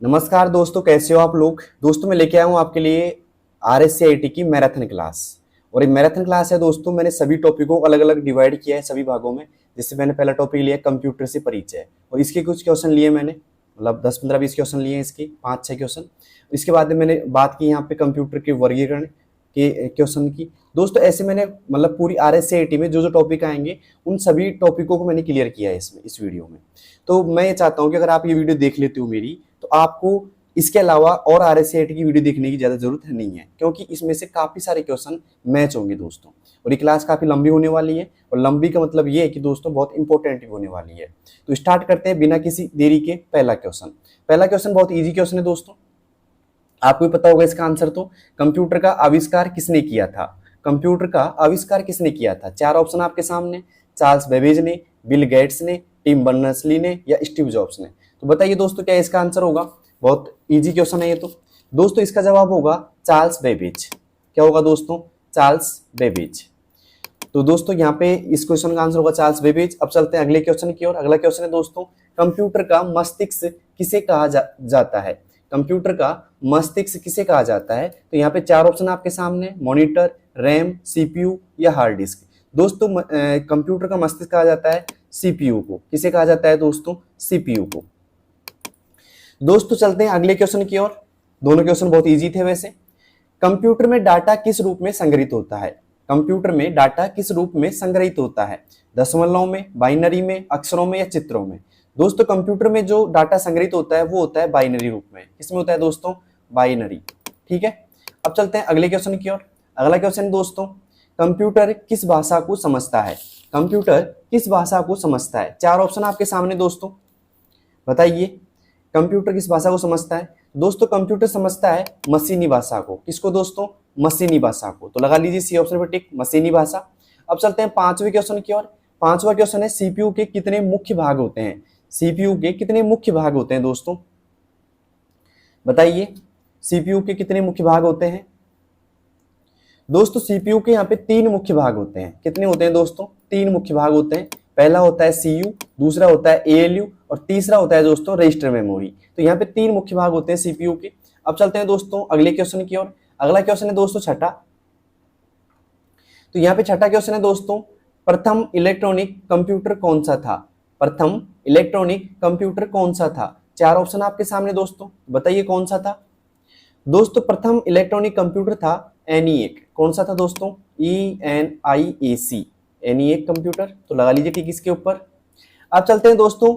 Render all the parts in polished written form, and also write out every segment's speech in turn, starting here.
नमस्कार दोस्तों, कैसे हो आप लोग। दोस्तों मैं लेके आया हूँ आपके लिए RSCIT की मैराथन क्लास। और एक मैराथन क्लास है दोस्तों। मैंने सभी टॉपिकों को अलग अलग डिवाइड किया है सभी भागों में। जैसे मैंने पहला टॉपिक लिया कंप्यूटर से परिचय, और इसके कुछ क्वेश्चन लिए मैंने, मतलब 10-15-20 क्वेश्चन लिए हैं इसके, 5-6 क्वेश्चन। इसके बाद में मैंने बात की यहाँ पे कंप्यूटर के वर्गीकरण के क्वेश्चन की। दोस्तों ऐसे मैंने मतलब पूरी RSCIT में जो जो टॉपिक आएंगे उन सभी टॉपिकों को मैंने क्लियर किया है इसमें, इस वीडियो में। तो मैं ये चाहता हूँ कि अगर आप ये वीडियो देख लेते हो मेरी, तो आपको इसके अलावा और RSCIT की वीडियो देखने की ज़्यादा जरूरत नहीं है, क्योंकि इसमें से काफ़ी सारे क्वेश्चन मैच होंगे दोस्तों। और ये क्लास काफ़ी लंबी होने वाली है, और लंबी का मतलब ये है कि दोस्तों बहुत इंपॉर्टेंट होने वाली है। तो स्टार्ट करते हैं बिना किसी देरी के। पहला क्वेश्चन बहुत ईजी क्वेश्चन है दोस्तों, आपको भी पता होगा इसका आंसर। तो कंप्यूटर का आविष्कार किसने किया था? कंप्यूटर का आविष्कार किसने किया था? चार ऑप्शन आपके सामने। चार्ल्स बेबेज ने, बिल गेट्स ने, टिम बर्नर्स-ली ने, या स्टीव जॉब्स ने। तो बताइए दोस्तों क्या इसका आंसर होगा? बहुत इजी क्वेश्चन है ये। तो दोस्तों इसका जवाब होगा चार्ल्स बेबेज। क्या होगा दोस्तों? Charles Babbage. तो दोस्तों यहाँ पे इस क्वेश्चन का आंसर होगा चार्ल्स बेबेज। अब चलते हैं अगले क्वेश्चन की ओर। अगला क्वेश्चन है दोस्तों, कंप्यूटर का मस्तिष्क किसे कहा जाता है? कंप्यूटर का मस्तिष्क किसे कहा जाता है? तो यहाँ पे चार ऑप्शन आपके सामने, मॉनिटर, रैम, CPU या हार्ड डिस्क। दोस्तों कंप्यूटर का मस्तिष्क कहा जाता है CPU को। किसे कहा जाता है दोस्तों? CPU को। दोस्तों चलते हैं अगले क्वेश्चन की ओर। दोनों क्वेश्चन बहुत इजी थे वैसे। कंप्यूटर में डाटा किस रूप में संग्रहित होता है? कंप्यूटर में डाटा किस रूप में संग्रहित होता है? दशमलव में, बाइनरी में, अक्षरों में या चित्रों में? दोस्तों कंप्यूटर में जो डाटा संग्रहित होता है वो होता है बाइनरी रूप में। किसमें होता है दोस्तों? बाइनरी। ठीक है, अब चलते हैं अगले क्वेश्चन की ओर। अगला क्वेश्चन दोस्तों, कंप्यूटर किस भाषा को समझता है? कंप्यूटर किस भाषा को समझता है? चार ऑप्शन आपके सामने दोस्तों, बताइए कंप्यूटर किस भाषा को समझता है? दोस्तों कंप्यूटर समझता है मशीनी भाषा को। किसको दोस्तों? मशीनी भाषा को। तो लगा लीजिए सी ऑप्शन पर टिक, मशीनी भाषा। अब चलते हैं पांचवें क्वेश्चन की ओर। पांचवा क्वेश्चन है, CPU के कितने मुख्य भाग होते हैं? CPU के कितने मुख्य भाग होते हैं दोस्तों? बताइए CPU के कितने मुख्य भाग होते हैं? दोस्तों CPU के यहाँ पे तीन मुख्य भाग होते हैं। कितने होते हैं दोस्तों? तीन मुख्य भाग होते हैं। पहला होता है CU, दूसरा होता है ALU, और तीसरा होता है दोस्तों रजिस्टर मेमोरी। तो यहाँ पे तीन मुख्य भाग होते हैं CPU के। अब चलते हैं दोस्तों अगले क्वेश्चन की ओर। अगला क्वेश्चन है दोस्तों छठा। तो यहाँ पे छठा क्वेश्चन है दोस्तों, प्रथम इलेक्ट्रॉनिक कंप्यूटर कौन सा था? प्रथम इलेक्ट्रॉनिक कंप्यूटर कौन सा था? चार ऑप्शन आपके सामने दोस्तों, बताइए कौन सा था? दोस्तों प्रथम इलेक्ट्रॉनिक कंप्यूटर था ENIAC। कौन सा था दोस्तों? ENIAC, ENIAC computer. तो लगा लीजिए ठीक इसके ऊपर। अब चलते हैं दोस्तों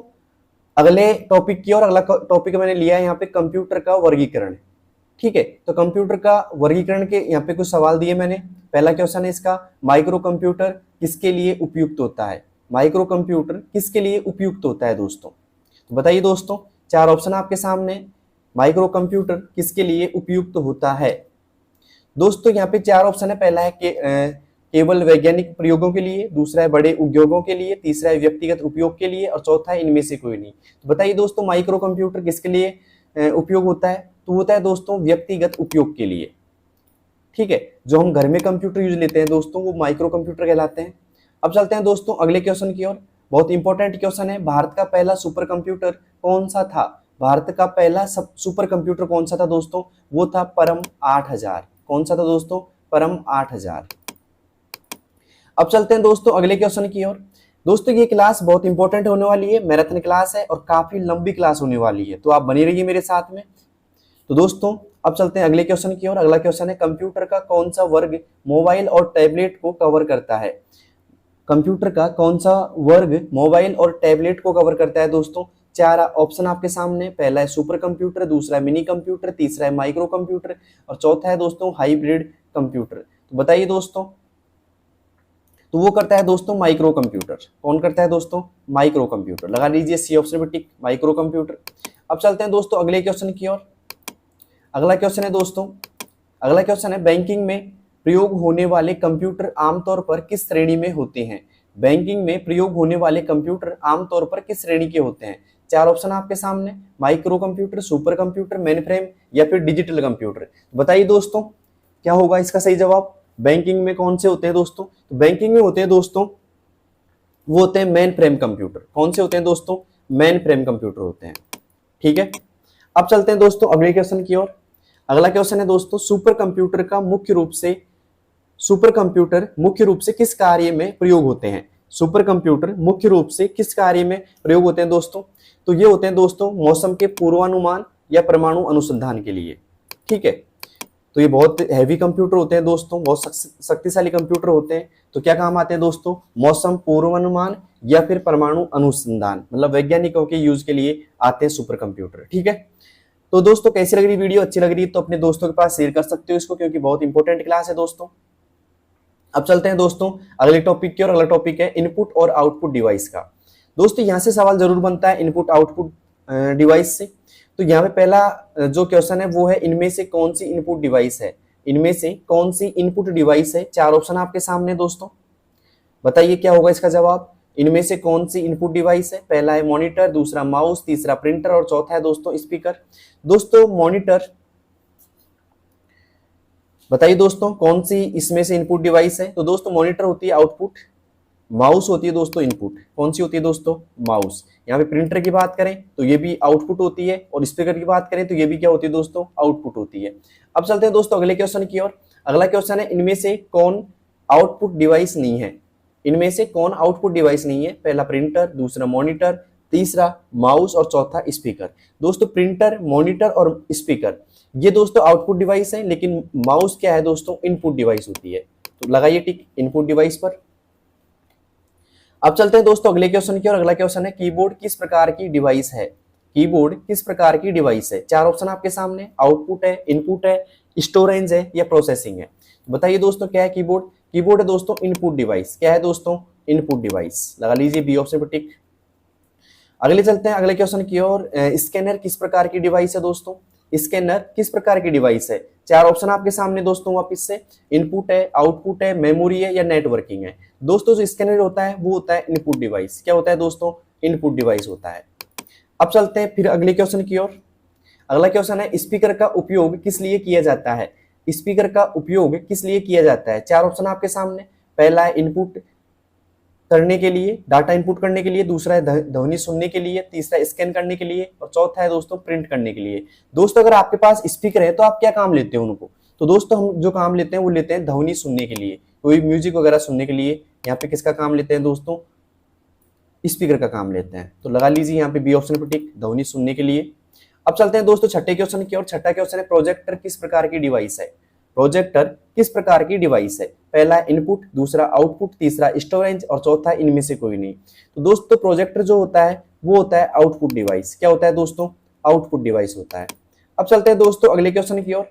अगले टॉपिक की ओर। अगला टॉपिक मैंने लिया है यहाँ पे कंप्यूटर का वर्गीकरण। ठीक है, तो कंप्यूटर का वर्गीकरण के यहाँ पे कुछ सवाल दिए मैंने। पहला क्वेश्चन है इसका, माइक्रो कंप्यूटर किसके लिए उपयुक्त होता है? माइक्रो कंप्यूटर किसके लिए उपयुक्त होता है दोस्तों? तो बताइए दोस्तों, चार ऑप्शन आपके सामने, माइक्रो कंप्यूटर किसके लिए उपयुक्त होता है? दोस्तों यहाँ पे चार ऑप्शन है। पहला है केवल वैज्ञानिक प्रयोगों के लिए, दूसरा है बड़े उद्योगों के लिए, तीसरा है व्यक्तिगत उपयोग के लिए, और चौथा है इनमें से कोई नहीं। तो बताइए दोस्तों माइक्रो कंप्यूटर किसके लिए उपयोग होता है? तो होता है दोस्तों व्यक्तिगत उपयोग के लिए। ठीक है, जो हम घर में कंप्यूटर यूज लेते हैं दोस्तों वो माइक्रो कंप्यूटर कहलाते हैं। अब चलते हैं दोस्तों अगले क्वेश्चन की ओर। बहुत इंपॉर्टेंट क्वेश्चन है, भारत का पहला सुपर कंप्यूटर कौन सा था? भारत का पहला सुपर कंप्यूटर कौन सा था दोस्तों? वो था परम 8000। कौन सा था दोस्तों? परम 8000। अब चलते हैं दोस्तों अगले क्वेश्चन की ओर। दोस्तों ये क्लास बहुत इंपॉर्टेंट होने वाली है, मैराथन क्लास है और काफी लंबी क्लास होने वाली है, तो आप बनी रहिए मेरे साथ में। तो दोस्तों अब चलते हैं अगले क्वेश्चन की ओर। अगला क्वेश्चन है, कंप्यूटर का कौन सा वर्ग मोबाइल और टैबलेट को कवर करता है? कंप्यूटर का कौन सा वर्ग मोबाइल और टैबलेट को कवर करता है दोस्तों? चार ऑप्शन आपके सामने। पहला है सुपर कंप्यूटर, दूसरा है मिनी कंप्यूटर, तीसरा है माइक्रो कंप्यूटर, और चौथा है दोस्तों हाइब्रिड कंप्यूटर। तो बताइए दोस्तों, तो वो करता है दोस्तों माइक्रो कंप्यूटर। कौन करता है दोस्तों? Micro computer. लगा लीजिए सी ऑप्शन पर टिक, माइक्रो कंप्यूटर। अब चलते हैं दोस्तों अगले क्वेश्चन की ओर। अगला क्वेश्चन है दोस्तों, अगला क्वेश्चन है, बैंकिंग में प्रयोग होने वाले कंप्यूटर आमतौर पर किस श्रेणी में होते हैं? बैंकिंग में प्रयोग होने वाले कंप्यूटर आमतौर पर किस श्रेणी के होते हैं? चार ऑप्शन आपके सामने, micro computer, super computer, mainframe, या फिर डिजिटल कंप्यूटर। बताइए दोस्तों क्या होगा इसका सही जवाब? बैंकिंग में कौन से होते हैं दोस्तों? तो बैंकिंग में होते हैं दोस्तों, वो होते हैं मेन फ्रेम कंप्यूटर। कौन से होते हैं दोस्तों? मेन फ्रेम कंप्यूटर होते हैं। ठीक है, अब चलते हैं दोस्तों अगले क्वेश्चन की ओर। अगला क्वेश्चन है दोस्तों, सुपर कंप्यूटर मुख्य रूप से किस कार्य में प्रयोग होते हैं? सुपर कंप्यूटर मुख्य रूप से किस कार्य में प्रयोग होते हैं दोस्तों? तो ये होते हैं दोस्तों मौसम के पूर्वानुमान या परमाणु अनुसंधान के लिए। ठीक है, तो ये बहुत हैवी कंप्यूटर होते हैं दोस्तों, बहुत शक्तिशाली कंप्यूटर होते हैं। तो क्या काम आते हैं दोस्तों? मौसम पूर्वानुमान या फिर परमाणु अनुसंधान, मतलब वैज्ञानिकों के यूज के लिए आते हैं सुपर कंप्यूटर। ठीक है, तो दोस्तों कैसी लग रही वीडियो? अच्छी लग रही है तो अपने दोस्तों के पास शेयर कर सकते हो इसको, क्योंकि बहुत इंपॉर्टेंट क्लास है दोस्तों। अब चलते हैं दोस्तों अगले टॉपिक की ओर। अगला टॉपिक है इनपुट और आउटपुट डिवाइस का। दोस्तों यहां से सवाल जरूर बनता है इनपुट आउटपुट डिवाइस से। तो यहाँ पे पहला जो क्वेश्चन है वो है, इनमें से कौन सी इनपुट डिवाइस है? इनमें से कौन सी इनपुट डिवाइस है? 4 ऑप्शन आपके सामने दोस्तों, बताइए क्या होगा इसका जवाब। इनमें से कौन सी इनपुट डिवाइस है? पहला है मॉनिटर, दूसरा माउस, तीसरा प्रिंटर और चौथा है दोस्तों स्पीकर। दोस्तों मॉनिटर, बताइए दोस्तों कौन सी इसमें से इनपुट डिवाइस है? तो दोस्तों मॉनिटर होती है आउटपुट, माउस होती है दोस्तों इनपुट। कौन सी होती है दोस्तों? माउस। यहाँ पे प्रिंटर की बात करें तो ये भी आउटपुट होती है, और स्पीकर की बात करें तो ये भी क्या होती है दोस्तों? आउटपुट होती है। अब चलते हैं दोस्तों अगले क्वेश्चन की ओर। अगला क्वेश्चन है, इनमें से कौन आउटपुट डिवाइस नहीं है? इनमें से कौन आउटपुट डिवाइस नहीं है? पहला प्रिंटर, दूसरा मॉनिटर, तीसरा माउस और चौथा स्पीकर। दोस्तों प्रिंटर, मॉनिटर और स्पीकर ये दोस्तों आउटपुट डिवाइस है, लेकिन माउस क्या है दोस्तों? इनपुट डिवाइस होती है। तो लगाइए टिक इनपुट डिवाइस पर। अब चलते हैं दोस्तों अगले क्वेश्चन की ओर। अगला क्वेश्चन है, कीबोर्ड किस प्रकार की डिवाइस है? कीबोर्ड किस प्रकार की डिवाइस है? 4 ऑप्शन आपके सामने, आउटपुट है, इनपुट है, स्टोरेज है या प्रोसेसिंग है। तो बताइए दोस्तों क्या है कीबोर्ड? कीबोर्ड है दोस्तों इनपुट डिवाइस। क्या है दोस्तों? Input device. लगा लीजिए बी ऑप्शन पर टिक। अगले चलते हैं अगले क्वेश्चन की ओर। स्कैनर किस प्रकार की डिवाइस है दोस्तों? स्कैनर किस प्रकार की डिवाइस है? 4 ऑप्शन आपके सामने दोस्तों, वापिस से इनपुट है, आउटपुट है, मेमोरी है या नेटवर्किंग है। दोस्तों जो स्कैनर होता है वो होता है इनपुट डिवाइस। क्या होता है दोस्तों? इनपुट डिवाइस होता है। अब चलते हैं फिर अगले क्वेश्चन की ओर। अगला क्वेश्चन है, स्पीकर का उपयोग किस लिए किया जाता है? स्पीकर का उपयोग किस लिए किया जाता है? 4 ऑप्शन आपके सामने, पहला है इनपुट करने के लिए, डाटा इनपुट करने के लिए, दूसरा है ध्वनि सुनने के लिए, तीसरा स्कैन करने के लिए और चौथा है दोस्तों प्रिंट करने के लिए। दोस्तों अगर आपके पास स्पीकर है तो आप क्या काम लेते हो उनको? तो दोस्तों हम जो काम लेते हैं वो लेते हैं ध्वनि सुनने के लिए, कोई म्यूजिक वगैरह सुनने के लिए। यहाँ पे किसका काम लेते हैं दोस्तों? स्पीकर का काम लेते हैं। तो लगा लीजिए यहाँ पे बी ऑप्शन पर टिक, ध्वनि सुनने के लिए। अब चलते हैं दोस्तों छठे क्वेश्चन की ओर। छठा क्वेश्चन है, प्रोजेक्टर किस प्रकार की डिवाइस है? प्रोजेक्टर किस प्रकार की डिवाइस है? पहला इनपुट, दूसरा आउटपुट, तीसरा स्टोरेज और चौथा इनमें से कोई नहीं। तो दोस्तों प्रोजेक्टर जो होता है वो होता है आउटपुट डिवाइस। क्या होता है दोस्तों? आउटपुट डिवाइस होता है। अब चलते हैं दोस्तों अगले क्वेश्चन की ओर।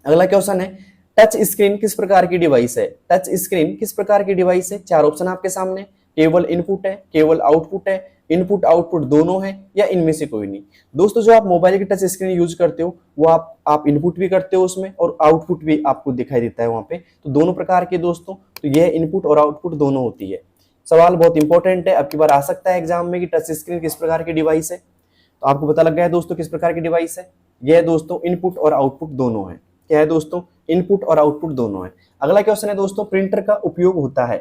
अगला क्वेश्चन है, टच स्क्रीन किस प्रकार की डिवाइस है? टच स्क्रीन किस प्रकार की डिवाइस है? 4 ऑप्शन आपके सामने, केवल इनपुट है, केवल आउटपुट है, इनपुट आउटपुट दोनों है या इनमें से कोई नहीं। दोस्तों जो आप मोबाइल की टच स्क्रीन यूज करते हो वो आप इनपुट भी करते हो उसमें और आउटपुट भी आपको दिखाई देता है वहां पे। तो दोनों प्रकार के दोस्तों, तो यह इनपुट और आउटपुट दोनों होती है। सवाल बहुत इंपॉर्टेंट है, अब की बार आ सकता है एग्जाम में कि टच स्क्रीन किस प्रकार की डिवाइस है। तो आपको पता लग गया है दोस्तों किस प्रकार की डिवाइस है। यह दोस्तों इनपुट और आउटपुट दोनों है। क्या है दोस्तों? इनपुट और आउटपुट दोनों है। अगला क्वेश्चन है दोस्तों, प्रिंटर का उपयोग होता है।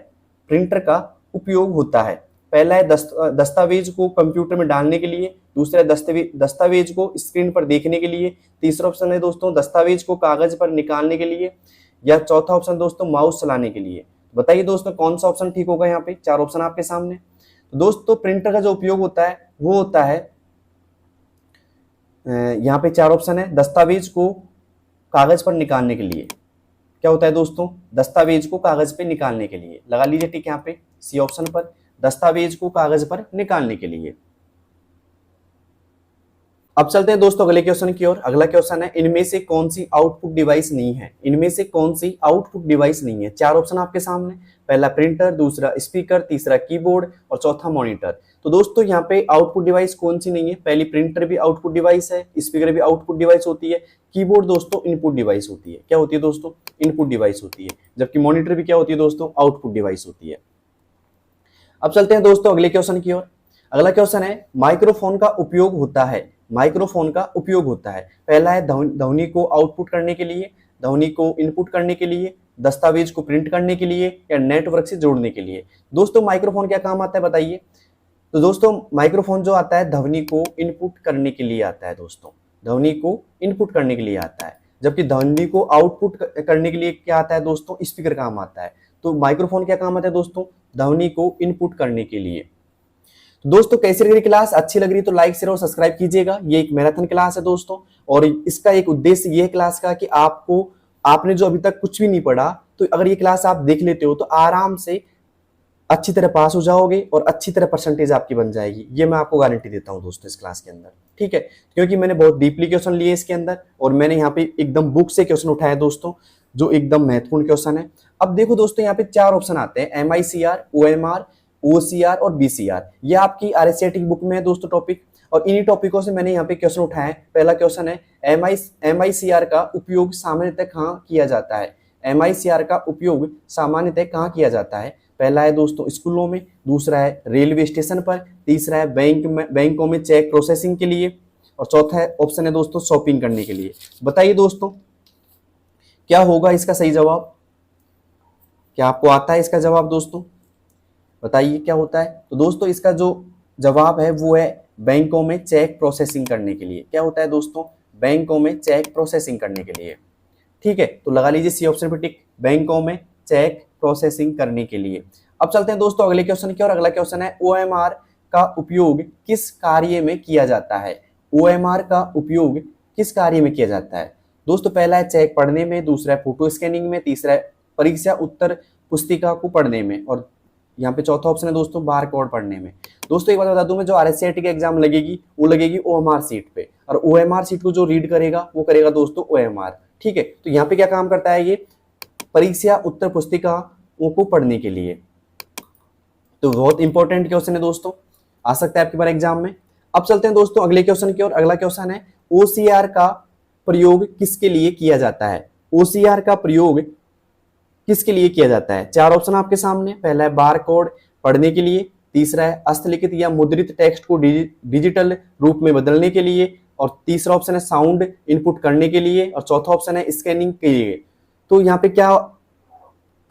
प्रिंटर का उपयोग होता है, पहला है दस्तावेज को कंप्यूटर में डालने के लिए, दूसरा दस्तावेज को स्क्रीन पर देखने के लिए, तीसरा ऑप्शन है दोस्तों दस्तावेज को कागज पर निकालने के लिए, या चौथा ऑप्शन दोस्तों माउस चलाने के लिए। बताइए दोस्तों कौन सा ऑप्शन ठीक होगा? यहाँ पे 4 ऑप्शन आपके सामने। तो दोस्तों प्रिंटर का जो उपयोग होता है वो होता है, यहाँ पे 4 ऑप्शन है, दस्तावेज को कागज पर निकालने के लिए। क्या होता है दोस्तों? दस्तावेज को कागज पे निकालने के लिए। लगा लीजिए ठीक यहाँ पे सी ऑप्शन पर, दस्तावेज को कागज पर निकालने के लिए। अब चलते हैं दोस्तों अगले क्वेश्चन की ओर। अगला क्वेश्चन है, इनमें से कौन सी आउटपुट डिवाइस नहीं है? इनमें से कौन सी आउटपुट डिवाइस नहीं है? 4 ऑप्शन आपके सामने, पहला प्रिंटर, दूसरा स्पीकर, तीसरा कीबोर्ड और चौथा मॉनिटर। तो दोस्तों यहाँ पे आउटपुट डिवाइस कौन सी नहीं है? पहली प्रिंटर भी आउटपुट डिवाइस है, स्पीकर भी आउटपुट डिवाइस होती है, कीबोर्ड दोस्तों इनपुट डिवाइस होती है। क्या होती है दोस्तों? इनपुट डिवाइस होती है, जबकि मॉनिटर भी क्या होती है दोस्तों? आउटपुट डिवाइस होती है। अब चलते हैं दोस्तों अगले क्वेश्चन की ओर। अगला क्वेश्चन है, माइक्रोफोन का उपयोग होता है। माइक्रोफोन का उपयोग होता है, पहला है ध्वनि को आउटपुट करने के लिए, ध्वनि को इनपुट करने के लिए, दस्तावेज को प्रिंट करने के लिए या नेटवर्क से जोड़ने के लिए। दोस्तों माइक्रोफोन क्या काम आता है बताइए? तो दोस्तों माइक्रोफोन जो आता है ध्वनि को इनपुट करने के लिए आता है दोस्तों, ध्वनि को इनपुट करने के लिए आता है, जबकि ध्वनि को आउटपुट करने के लिए क्या आता है दोस्तों, स्पीकर काम आता है। तो माइक्रोफोन क्या काम आता है दोस्तों, ध्वनि को इनपुट करने के लिए। तो दोस्तों कैसी लग रही क्लास, अच्छी लग रही तो लाइक शेयर और सब्सक्राइब कीजिएगा। ये एक मैराथन क्लास है दोस्तों, और इसका एक उद्देश्य ये है क्लास का कि आपने जो अभी तक कुछ भी नहीं पढ़ा, तो अगर ये क्लास आप देख लेते हो तो आराम से अच्छी तरह पास हो जाओगे और अच्छी तरह परसेंटेज आपकी बन जाएगी। ये मैं आपको गारंटी देता हूं दोस्तों इस क्लास के अंदर, ठीक है, क्योंकि मैंने बहुत डीपली क्वेश्चन लिए इसके अंदर, और मैंने यहाँ पे एकदम बुक से क्वेश्चन उठाए दोस्तों, जो एकदम महत्वपूर्ण क्वेश्चन है। अब देखो दोस्तों, यहाँ पे 4 ऑप्शन आते हैं, MICR, OMR, OCR और BCR। ये आपकी RSCR की बुक में है दोस्तों टॉपिक, और इन्हीं टॉपिकों से मैंने यहाँ पे क्वेश्चन उठाए। पहला क्वेश्चन है, MICR का उपयोग सामान्यतः कहाँ किया जाता है। MICR का उपयोग सामान्यतः कहाँ किया जाता है। पहला है दोस्तों स्कूलों में, दूसरा है रेलवे स्टेशन पर, तीसरा है बैंकों में चेक प्रोसेसिंग के लिए, और चौथा ऑप्शन है दोस्तों शॉपिंग करने के लिए। बताइए दोस्तों क्या होगा इसका सही जवाब, क्या आपको आता है इसका जवाब दोस्तों, बताइए क्या होता है। तो दोस्तों इसका जो जवाब है वो है बैंकों में चेक प्रोसेसिंग करने के लिए। क्या होता है दोस्तों, बैंकों में चेक प्रोसेसिंग करने के लिए, ठीक है। तो लगा लीजिए सी ऑप्शन पे टिक, बैंकों में चेक प्रोसेसिंग करने के लिए। अब चलते हैं दोस्तों अगले क्वेश्चन की, और अगला क्वेश्चन है OMR का उपयोग किस कार्य में किया जाता है। OMR का उपयोग किस कार्य में किया जाता है दोस्तों। पहला है चेक पढ़ने में, दूसरा है फोटो स्कैनिंग में, तीसरा है परीक्षा उत्तर पुस्तिका को पढ़ने में, और यहाँ पे चौथा ऑप्शन है दोस्तों बार कोड पढ़ने में। दोस्तों एक बात बता दूं मैं, जो RSCR की एग्जाम लगेगी वो लगेगी OMR सीट पे, और OMR सीट को जो रीड करेगा वो करेगा दोस्तों OMR, ठीक है। तो यहाँ पे क्या काम करता है ये, परीक्षा उत्तर पुस्तिका को पढ़ने के लिए। तो बहुत इंपॉर्टेंट क्वेश्चन है दोस्तों, आ सकता है आपके बार एग्जाम में। अब चलते हैं दोस्तों अगले क्वेश्चन की ओर। अगला क्वेश्चन है OCR का प्रयोग किसके लिए किया जाता है। OCR का प्रयोग किसके लिए किया जाता है। 4 ऑप्शन आपके सामने, पहला है बार कोड पढ़ने के लिए, तीसरा है हस्तलिखित या मुद्रित टेक्स्ट को डिजिटल रूप में बदलने के लिए, और तीसरा ऑप्शन है साउंड इनपुट करने के लिए, और चौथा ऑप्शन है स्कैनिंग के लिए। तो यहाँ पे क्या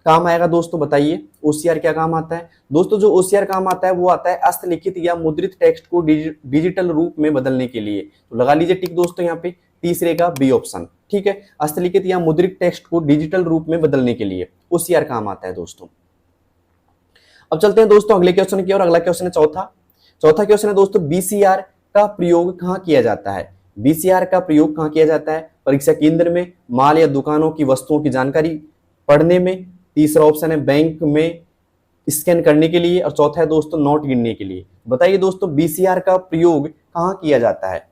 काम आएगा दोस्तों, बताइए OCR क्या काम आता है दोस्तों। जो OCR काम आता है वो आता है हस्तलिखित या मुद्रित टेक्स्ट को डिजिटल रूप में बदलने के लिए। तो लगा लीजिए टिक दोस्तों यहाँ पे, तीसरे का बी ऑप्शन, ठीक है, हस्तलिखित या मुद्रित टेक्स्ट को डिजिटल रूप में बदलने के लिए OCR काम आता है दोस्तों। अब चलते हैं दोस्तों अगले क्वेश्चन की ओर। अगला क्वेश्चन है चौथा क्वेश्चन है दोस्तों, BCR का प्रयोग कहाँ किया जाता है। BCR का प्रयोग कहाँ किया जाता है, परीक्षा केंद्र में, माल या दुकानों की वस्तुओं की जानकारी पढ़ने में, तीसरा ऑप्शन है बैंक में स्कैन करने के लिए, और चौथा है दोस्तों नोट गिनने के लिए। बताइए दोस्तों BCR का प्रयोग कहाँ किया जाता है।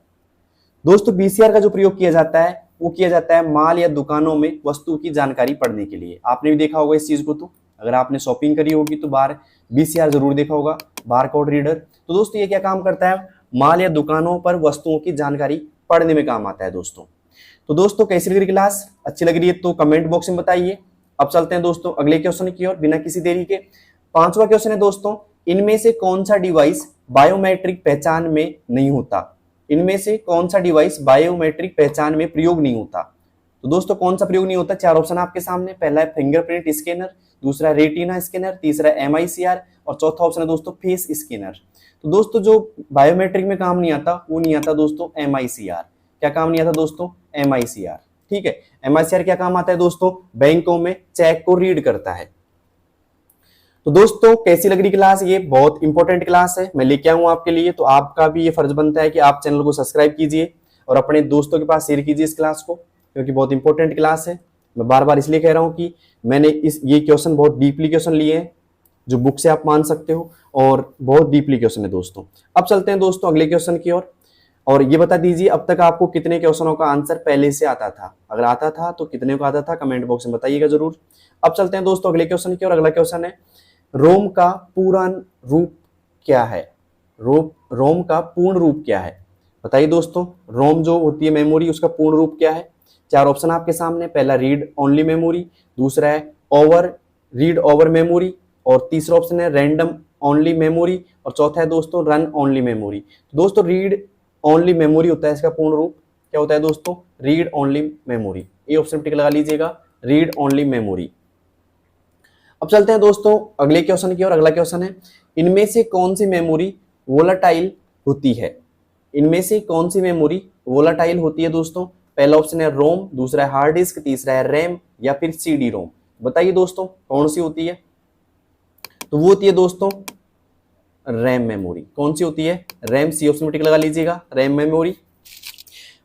दोस्तों BCR का जो प्रयोग किया जाता है वो किया जाता है माल या दुकानों में वस्तु की जानकारी पढ़ने के लिए। आपने भी देखा होगा इस चीज को, तो अगर आपने शॉपिंग करी होगी तो बाहर BCR जरूर देखा होगा, बार कोड रीडर। तो दोस्तों ये क्या काम करता है, माल या दुकानों पर वस्तुओं की जानकारी पढ़ने में काम आता है दोस्तों। तो दोस्तों कैसी लग रही क्लास, अच्छी लग रही है तो कमेंट बॉक्स में बताइए। अब चलते हैं दोस्तों अगले क्वेश्चन की ओर बिना किसी देरी के। 5वां क्वेश्चन है दोस्तों, इनमें से कौन सा डिवाइस बायोमेट्रिक पहचान में नहीं होता। इनमें से कौन सा डिवाइस बायोमेट्रिक पहचान में प्रयोग नहीं होता। तो दोस्तों कौन सा प्रयोग नहीं होता, 4 ऑप्शन आपके सामने, पहला है फिंगरप्रिंट स्कैनर, दूसरा रेटिना स्कैनर, तीसरा MICR, और चौथा ऑप्शन है दोस्तों फेस स्कैनर। तो दोस्तों जो बायोमेट्रिक में काम नहीं आता वो नहीं आता दोस्तों MICR। क्या काम नहीं आता दोस्तों, MICR, ठीक है। MICR क्या काम आता है दोस्तों, बैंकों में चेक को रीड करता है। तो दोस्तों कैसी लग रही क्लास, ये बहुत इंपॉर्टेंट क्लास है, मैं लेके आऊँ आपके लिए। तो आपका भी ये फर्ज बनता है कि आप चैनल को सब्सक्राइब कीजिए और अपने दोस्तों के पास शेयर कीजिए इस क्लास को, क्योंकि बहुत इंपॉर्टेंट क्लास है। मैं बार बार इसलिए कह रहा हूँ कि मैंने ये क्वेश्चन बहुत डीपली क्वेश्चन लिए हैं, जो बुक से आप मान सकते हो, और बहुत डीपली क्वेश्चन है दोस्तों। अब चलते हैं दोस्तों अगले क्वेश्चन की ओर, और ये बता दीजिए अब तक आपको कितने क्वेश्चनों का आंसर पहले से आता था। अगर आता था तो कितने को आता था, कमेंट बॉक्स में बताइएगा जरूर। अब चलते हैं दोस्तों अगले क्वेश्चन की ओर। अगला क्वेश्चन है, रोम का पूर्ण रूप क्या है। रोम का पूर्ण रूप क्या है, बताइए दोस्तों। रोम जो होती है मेमोरी, उसका पूर्ण रूप क्या है। 4 ऑप्शन आपके सामने, पहला रीड ओनली मेमोरी, दूसरा है रीड ओवर मेमोरी, और तीसरा ऑप्शन है रैंडम ओनली मेमोरी, और चौथा है दोस्तों रन ओनली मेमोरी। तो दोस्तों रीड ओनली मेमोरी होता है इसका पूर्ण रूप। क्या होता है दोस्तों, रीड ओनली मेमोरी। ये ऑप्शन टिक लगा लीजिएगा, रीड ओनली मेमोरी। अब चलते हैं दोस्तों अगले क्वेश्चन की ओर। अगला क्वेश्चन है, इनमें से कौन सी मेमोरी वोलाटाइल होती है? इनमें से कौन सी मेमोरी वोलाटाइल होती है दोस्तों? पहला ऑप्शन है रोम, दूसरा है हार्ड डिस्क, तीसरा है रैम या फिर सीडी रोम। बताइए दोस्तों कौन सी होती है? तो वो होती है दोस्तों रैम मेमोरी। कौन सी होती है? रैम। सी ऑप्शन में टिक लगा लीजिएगा, रैम मेमोरी।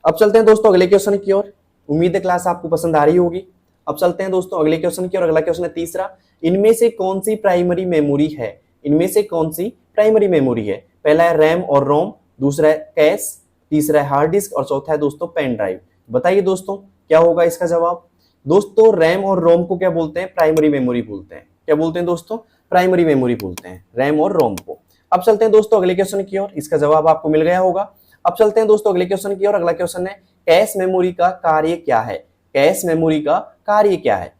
अब चलते हैं दोस्तों अगले क्वेश्चन की ओर। उम्मीद है क्लास आपको पसंद आ रही होगी। अब चलते हैं दोस्तों अगले क्वेश्चन की ओर। अगला क्वेश्चन है तीसरा, इनमें से कौन सी प्राइमरी मेमोरी है? इनमें से कौन सी प्राइमरी मेमोरी है? पहला है रैम और रोम, दूसरा है कैश, तीसरा है हार्ड डिस्क और चौथा है दोस्तों पेन ड्राइव। बताइए दोस्तों क्या होगा इसका जवाब? दोस्तों रैम और रोम को क्या बोलते हैं? प्राइमरी मेमोरी बोलते हैं। क्या बोलते हैं दोस्तों? प्राइमरी मेमोरी बोलते हैं रैम और रोम को। अब चलते हैं दोस्तों अगले क्वेश्चन की ओर। इसका जवाब आपको मिल गया होगा। अब चलते हैं दोस्तों अगले क्वेश्चन की ओर। अगला क्वेश्चन है कैश मेमोरी का कार्य क्या है? कैश मेमोरी का कार्य क्या है?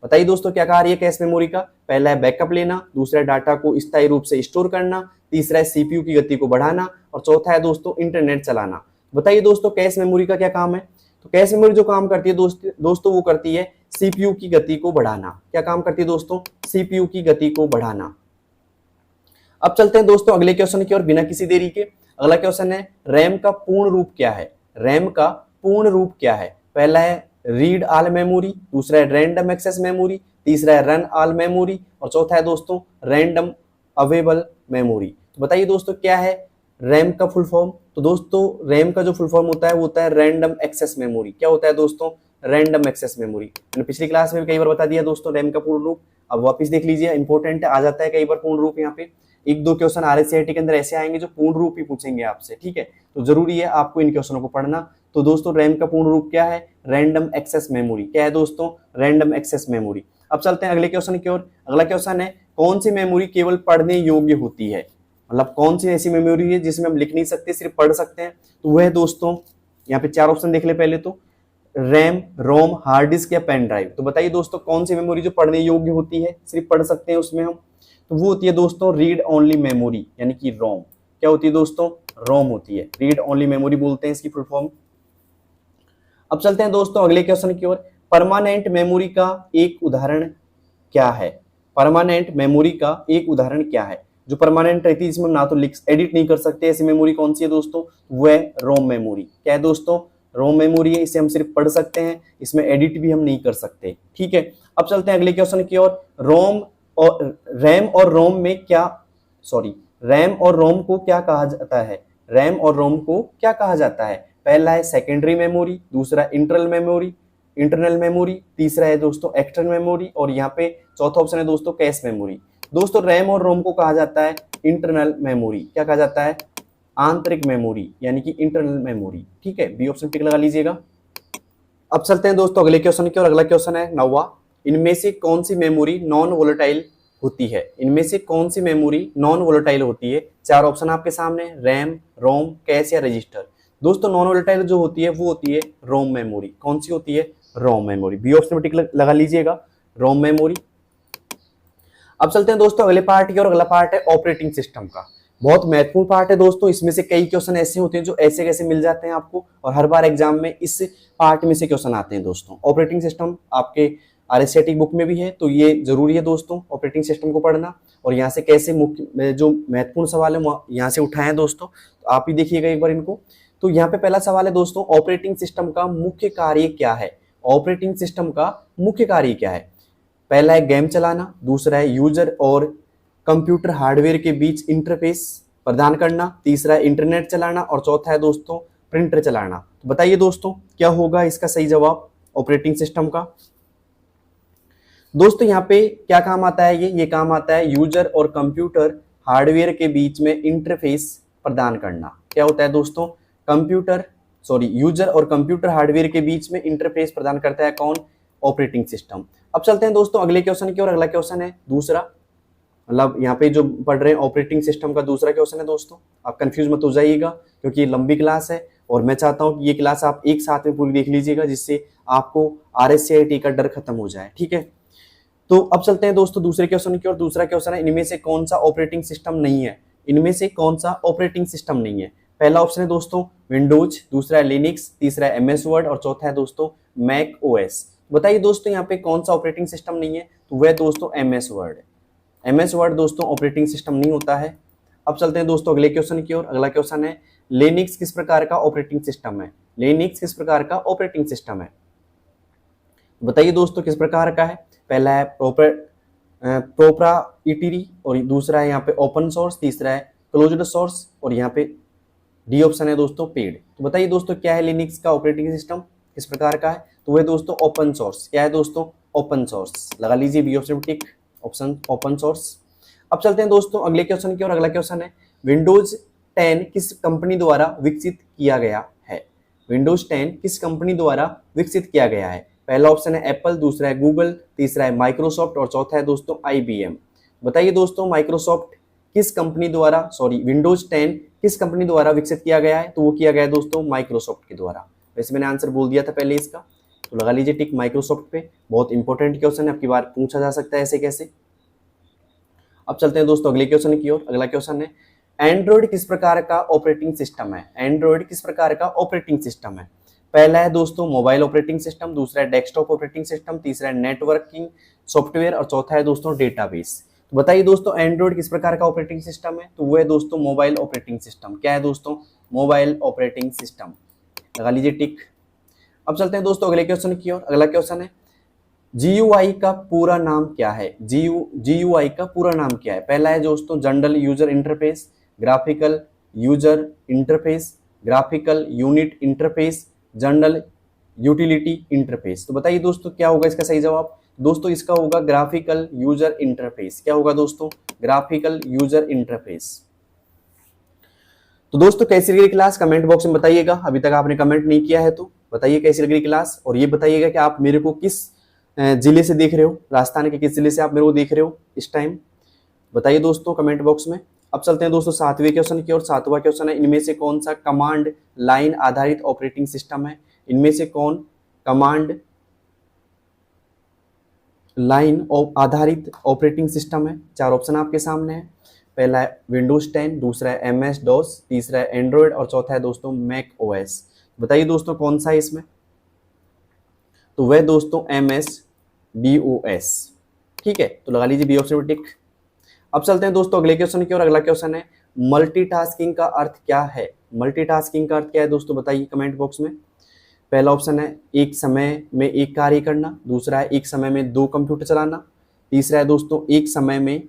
बताइए दोस्तों क्या कार्य है कैश मेमोरी का? पहला है बैकअप लेना, दूसरा है डाटा को स्थायी रूप से स्टोर करना, तीसरा है सीपीयू की गति को बढ़ाना और चौथा है दोस्तों इंटरनेट चलाना। बताइए दोस्तों कैश मेमोरी का क्या काम है? तो कैश मेमोरी जो काम करती है दोस्तों वो करती है सीपीयू की गति को बढ़ाना। क्या काम करती है दोस्तों? सीपीयू की गति को बढ़ाना। अब चलते हैं दोस्तों अगले क्वेश्चन की ओर बिना किसी देरी के। अगला क्वेश्चन है रैम का पूर्ण रूप क्या है? रैम का पूर्ण रूप क्या है? पहला है रीड ऑल मेमोरी, दूसरा है रैंडम एक्सेस मेमोरी, तीसरा है रन ऑल मेमोरी और चौथा है दोस्तों रैंडम अवेलेबल मेमोरी। तो बताइए दोस्तों क्या है रैम का फुल फॉर्म? तो दोस्तों रैम का जो फुल फॉर्म होता है वो होता है रैंडम एक्सेस मेमोरी। क्या होता है दोस्तों? Random access memory. मैंने पिछली क्लास में भी कई बार बता दिया दोस्तों रैम का पूर्ण रूप। अब वापस देख लीजिए, इंपॉर्टेंट आ जाता है कई बार पूर्ण रूप। यहाँ पे एक दो क्वेश्चन आरएससीआईटी के अंदर ऐसे आएंगे जो पूर्ण रूप ही पूछेंगे आपसे, ठीक है? तो जरूरी है आपको इन क्वेश्चनों को पढ़ना। तो दोस्तों रैम का पूर्ण रूप क्या है? Random access memory. क्या है दोस्तों? Random access memory. अब चलते हैं अगले क्वेश्चन की ओर। अगला क्वेश्चन है कौन सी मेमोरी केवल पढ़ने योग्य होती है? मतलब कौन सी ऐसी मेमोरी है जिसमें हम लिख नहीं सकते, सिर्फ पढ़ सकते हैं? तो वह दोस्तों यहाँ पे चार ऑप्शन देख ले पहले तो, रैम, रोम, हार्ड डिस्क या पेन ड्राइव। तो बताइए दोस्तों कौन सी मेमोरी जो पढ़ने योग्य होती है, सिर्फ पढ़ सकते हैं उसमें हम? तो वो होती है दोस्तों रीड ओनली मेमोरी यानी कि रोम। क्या होती है दोस्तों? रोम होती है। रीड ओनली मेमोरी बोलते हैं इसकी फुल फॉर्म। अब चलते हैं दोस्तों अगले क्वेश्चन की ओर। परमानेंट मेमोरी का एक उदाहरण क्या है? परमानेंट मेमोरी का एक उदाहरण क्या है? जो परमानेंट रहती है जिसमें हम ना तो लिख एडिट नहीं कर सकते, ऐसी मेमोरी कौन सी है दोस्तों? वो है रोम मेमोरी। क्या है दोस्तों? रोम मेमोरी है। इसे हम सिर्फ पढ़ सकते हैं, इसमें एडिट भी हम नहीं कर सकते, ठीक है? अब चलते हैं अगले क्वेश्चन की ओर। रैम और रोम में क्या रैम और रोम को क्या कहा जाता है? रैम और रोम को क्या कहा जाता है? पहला है सेकेंडरी मेमोरी, दूसरा इंटरनल मेमोरी, तीसरा है दोस्तों एक्सटर्नल मेमोरी और यहाँ पे चौथा ऑप्शन है दोस्तों कैश मेमोरी। दोस्तों रैम और रोम को कहा जाता है इंटरनल मेमोरी। क्या कहा जाता है? आंतरिक मेमोरी यानी कि इंटरनल मेमोरी, ठीक है? बी ऑप्शन टिक लगा लीजिएगा। अब चलते हैं दोस्तों अगले क्वेश्चन की ओर। अगला क्वेश्चन है 9वां, इनमें से कौन सी मेमोरी नॉन वोलेटाइल होती है? इनमें से कौन सी मेमोरी नॉन वोलेटाइल होती है? चार ऑप्शन आपके सामने, रैम, रोम, कैश या रजिस्टर। दोस्तों नॉन वोलेटाइल जो होती है वो होती है रोम मेमोरी। कौन सी होती है? रोम मेमोरी। बी ऑप्शन में टिक लगा लीजिएगा, रोम मेमोरी। अब चलते हैं दोस्तों अगले पार्ट की ओर। अगला पार्ट है ऑपरेटिंग सिस्टम का। बहुत महत्वपूर्ण पार्ट है दोस्तों। इसमें से कई क्वेश्चन ऐसे होते हैं जो ऐसे कैसे मिल जाते हैं आपको, और हर बार एग्जाम में इस पार्ट में से क्वेश्चन आते हैं दोस्तों। ऑपरेटिंग सिस्टम आपके आरएससीआईटी बुक में भी है, तो ये जरूरी है दोस्तों ऑपरेटिंग सिस्टम को पढ़ना। और यहाँ से कैसे मुख्य जो महत्वपूर्ण सवाल है यहाँ से उठाए हैं दोस्तों, तो आप ही देखिएगा एक बार इनको। तो यहाँ पे पहला सवाल है दोस्तों, ऑपरेटिंग सिस्टम का मुख्य कार्य क्या है? ऑपरेटिंग सिस्टम का मुख्य कार्य क्या है? पहला है गेम चलाना, दूसरा है यूजर और कंप्यूटर हार्डवेयर के बीच इंटरफेस प्रदान करना, तीसरा है इंटरनेट चलाना और चौथा है दोस्तों प्रिंटर चलाना। तो बताइए दोस्तों क्या होगा इसका सही जवाब ऑपरेटिंग सिस्टम का? दोस्तों यहाँ पे क्या काम आता है? ये काम आता है यूजर और कंप्यूटर हार्डवेयर के बीच में इंटरफेस प्रदान करना। क्या होता है दोस्तों? यूजर और कंप्यूटर हार्डवेयर के बीच में इंटरफेस प्रदान करता है कौन? Operating system. अब चलते हैं दोस्तों अगले क्वेश्चन की ओर। अगला क्वेश्चन है दूसरा, मतलब यहाँ पे जो पढ़ रहे हैं ऑपरेटिंग सिस्टम का दूसरा क्वेश्चन है दोस्तों। आप कंफ्यूज मत हो जाइएगा क्योंकि ये लंबी क्लास है और मैं चाहता हूँ कि ये क्लास आप एक साथ में पूरी देख लीजिएगा, जिससे आपको आरएससीआईटी का डर खत्म हो जाए, ठीक है? तो अब चलते हैं दोस्तों दूसरे क्वेश्चन की ओर। दूसरा क्वेश्चन है इनमें से कौन सा ऑपरेटिंग सिस्टम नहीं है? इनमें से कौन सा ऑपरेटिंग सिस्टम नहीं है? पहला ऑप्शन है दोस्तों विंडोज, दूसरा है लिनक्स, तीसरा है एमएस वर्ड और चौथा है दोस्तों मैक ओएस। बताइए दोस्तों यहाँ पे कौन सा ऑपरेटिंग सिस्टम नहीं है? तो वह दोस्तों एमएस वर्ड है। एमएस वर्ड दोस्तों ऑपरेटिंग सिस्टम नहीं होता है। अब चलते हैं दोस्तों अगले क्वेश्चन की ओर। अगला क्वेश्चन है लिनक्स किस प्रकार का ऑपरेटिंग सिस्टम है? लिनक्स किस प्रकार का ऑपरेटिंग सिस्टम है? बताइए दोस्तों किस प्रकार का है? पहला है प्रोप्राइटरी और दूसरा है यहाँ पे ओपन सोर्स, तीसरा है क्लोज्ड सोर्स और यहाँ पे डी ऑप्शन है दोस्तों पेड। तो बताइए दोस्तों क्या है लिनक्स का ऑपरेटिंग सिस्टम, किस प्रकार का है? तो वह दोस्तों ओपन सोर्स। क्या है दोस्तों? Open source. लगा लीजिए B option tick, option open source. अब चलते हैं दोस्तों अगले क्वेश्चन की ओर। अगला क्वेश्चन है विंडोज 10 किस कंपनी द्वारा विकसित किया गया है? विंडोज 10 किस कंपनी द्वारा विकसित किया गया है? पहला ऑप्शन है एप्पल, दूसरा है गूगल, तीसरा है माइक्रोसॉफ्ट और चौथा है दोस्तों IBM। बताइए दोस्तों माइक्रोसॉफ्ट किस कंपनी द्वारा विंडोज 10 किस कंपनी द्वारा विकसित किया गया है? तो वो किया गया है दोस्तों माइक्रोसॉफ्ट के द्वारा। वैसे मैंने आंसर बोल दिया था पहले इसका, तो लगा लीजिए टिक माइक्रोसॉफ्ट पे। बहुत इंपॉर्टेंट क्वेश्चन है, आपकी बार पूछा जा सकता है ऐसे कैसे। अब चलते हैं दोस्तों अगले क्वेश्चन की ओर। अगला क्वेश्चन है एंड्रॉइड किस प्रकार का ऑपरेटिंग सिस्टम है? एंड्रॉइड किस प्रकार का ऑपरेटिंग सिस्टम है? पहला है दोस्तों मोबाइल ऑपरेटिंग सिस्टम, दूसरा है डेस्कटॉप ऑपरेटिंग सिस्टम, तीसरा है नेटवर्किंग सॉफ्टवेयर और चौथा है दोस्तों डेटाबेस। तो बताइए दोस्तों एंड्रॉइड किस प्रकार का ऑपरेटिंग सिस्टम है? तो वो है दोस्तों मोबाइल ऑपरेटिंग सिस्टम। क्या है दोस्तों? Mobile operating system. लगा लीजिए टिक। अब चलते हैं दोस्तों अगले क्वेश्चन की ओर। अगला क्वेश्चन है GUI का पूरा नाम क्या है? GUI का पूरा नाम क्या है? पहला है दोस्तों general user interface, graphical user interface, graphical unit interface, general utility interface. तो बताइए दोस्तों क्या होगा इसका सही जवाब? दोस्तों इसका होगा ग्राफिकल यूजर इंटरफेस। क्या होगा दोस्तों? Graphical user interface. तो दोस्तों कैसी लगी क्लास कमेंट बॉक्स में बताइएगा। अभी तक आपने कमेंट नहीं किया है तो बताइए कैसी लगी क्लास, और ये बताइएगा कि आप मेरे को किस जिले से देख रहे हो, राजस्थान के किस जिले से आप मेरे को देख रहे हो इस टाइम, बताइए दोस्तों कमेंट बॉक्स में। अब चलते हैं दोस्तों 7वें क्वेश्चन की ओर। 7वां क्वेश्चन है इनमें से कौन सा कमांड लाइन आधारित ऑपरेटिंग सिस्टम है? इनमें से कौन कमांड लाइन आधारित ऑपरेटिंग सिस्टम है? 4 ऑप्शन आपके सामने है। पहला है विंडोज 10, दूसरा है MS-DOS, तीसरा है एंड्रॉयड और चौथा है दोस्तों मैक OS। बताइए दोस्तों कौन सा है इसमें? तो वह दोस्तों MS-DOS। ठीक है, तो लगा लीजिए बी ऑप्शन में टिक। अब चलते हैं दोस्तों अगले क्वेश्चन की ओर। अगला क्वेश्चन है मल्टीटास्किंग का अर्थ क्या है? मल्टीटास्किंग का अर्थ क्या है दोस्तों बताइए कमेंट बॉक्स में। पहला ऑप्शन है एक समय में एक कार्य करना, दूसरा है एक समय में 2 कंप्यूटर चलाना, तीसरा है दोस्तों एक समय में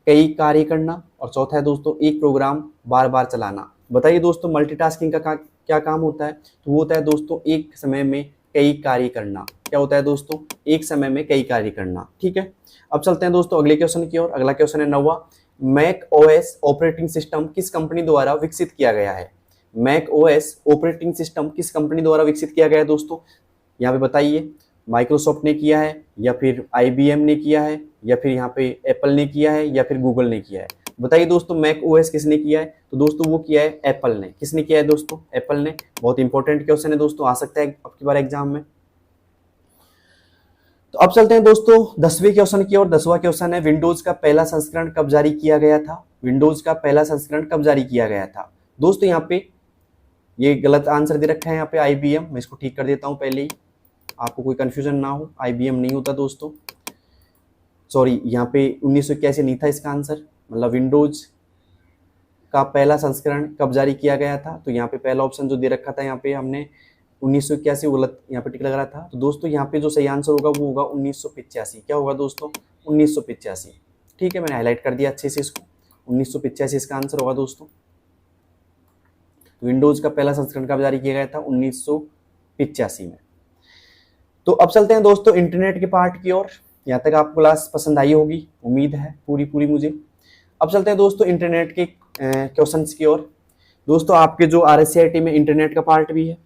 कई कार्य करना और चौथा है दोस्तों एक प्रोग्राम बार बार चलाना। बताइए दोस्तों मल्टीटास्किंग का क्या काम होता है? तो वो होता है दोस्तों एक समय में कई कार्य करना। क्या होता है दोस्तों? एक समय में कई कार्य करना। ठीक है, अब चलते हैं दोस्तों अगले क्वेश्चन की ओर। अगला क्वेश्चन है 9वां मैक OS ऑपरेटिंग सिस्टम किस कंपनी द्वारा विकसित किया गया है? मैक OS ऑपरेटिंग सिस्टम किस कंपनी द्वारा विकसित किया गया है दोस्तों? यहाँ पे बताइए माइक्रोसॉफ्ट ने किया है या फिर IBM ने किया है या फिर यहाँ पे एप्पल ने किया है या फिर गूगल ने किया है? बताइए दोस्तों मैक OS किसने किया है? तो दोस्तों वो किया है एप्पल ने। किसने किया है दोस्तों? एप्पल ने। बहुत इंपॉर्टेंट क्वेश्चन है दोस्तों, आ सकता है आपकी बार एग्जाम में। तो अब चलते हैं दोस्तों 10वें क्वेश्चन की ओर। 10वां क्वेश्चन है विंडोज का पहला संस्करण कब जारी किया गया था? विंडोज का पहला संस्करण कब जारी किया गया था? दोस्तों यहाँ पे ये गलत आंसर दे रखा है यहाँ पे IBM। मैं इसको ठीक कर देता हूँ पहले ही, आपको कोई कंफ्यूजन ना हो। IBM नहीं होता दोस्तों, सॉरी, यहाँ पे 1981 नहीं था इसका आंसर। मतलब विंडोज का पहला संस्करण कब जारी किया गया था? तो यहाँ पे पहला ऑप्शन जो दे रखा था यहाँ पे हमने 1981 गलत यहाँ पे टिक लग रहा था। तो दोस्तों यहाँ पे जो सही आंसर होगा वो होगा 1985। क्या होगा दोस्तों? 1985। ठीक है, मैंने हाईलाइट कर दिया अच्छे से इसको। 1985 इसका आंसर होगा दोस्तों। विंडोज का पहला संस्करण कब जारी किया गया था? 1985 में। तो अब चलते हैं दोस्तों इंटरनेट के पार्ट की ओर। यहाँ तक आपको क्लास पसंद आई होगी, उम्मीद है पूरी मुझे। अब चलते हैं दोस्तों इंटरनेट के क्वेश्चंस की ओर। दोस्तों आपके जो RSCIT में इंटरनेट का पार्ट भी है,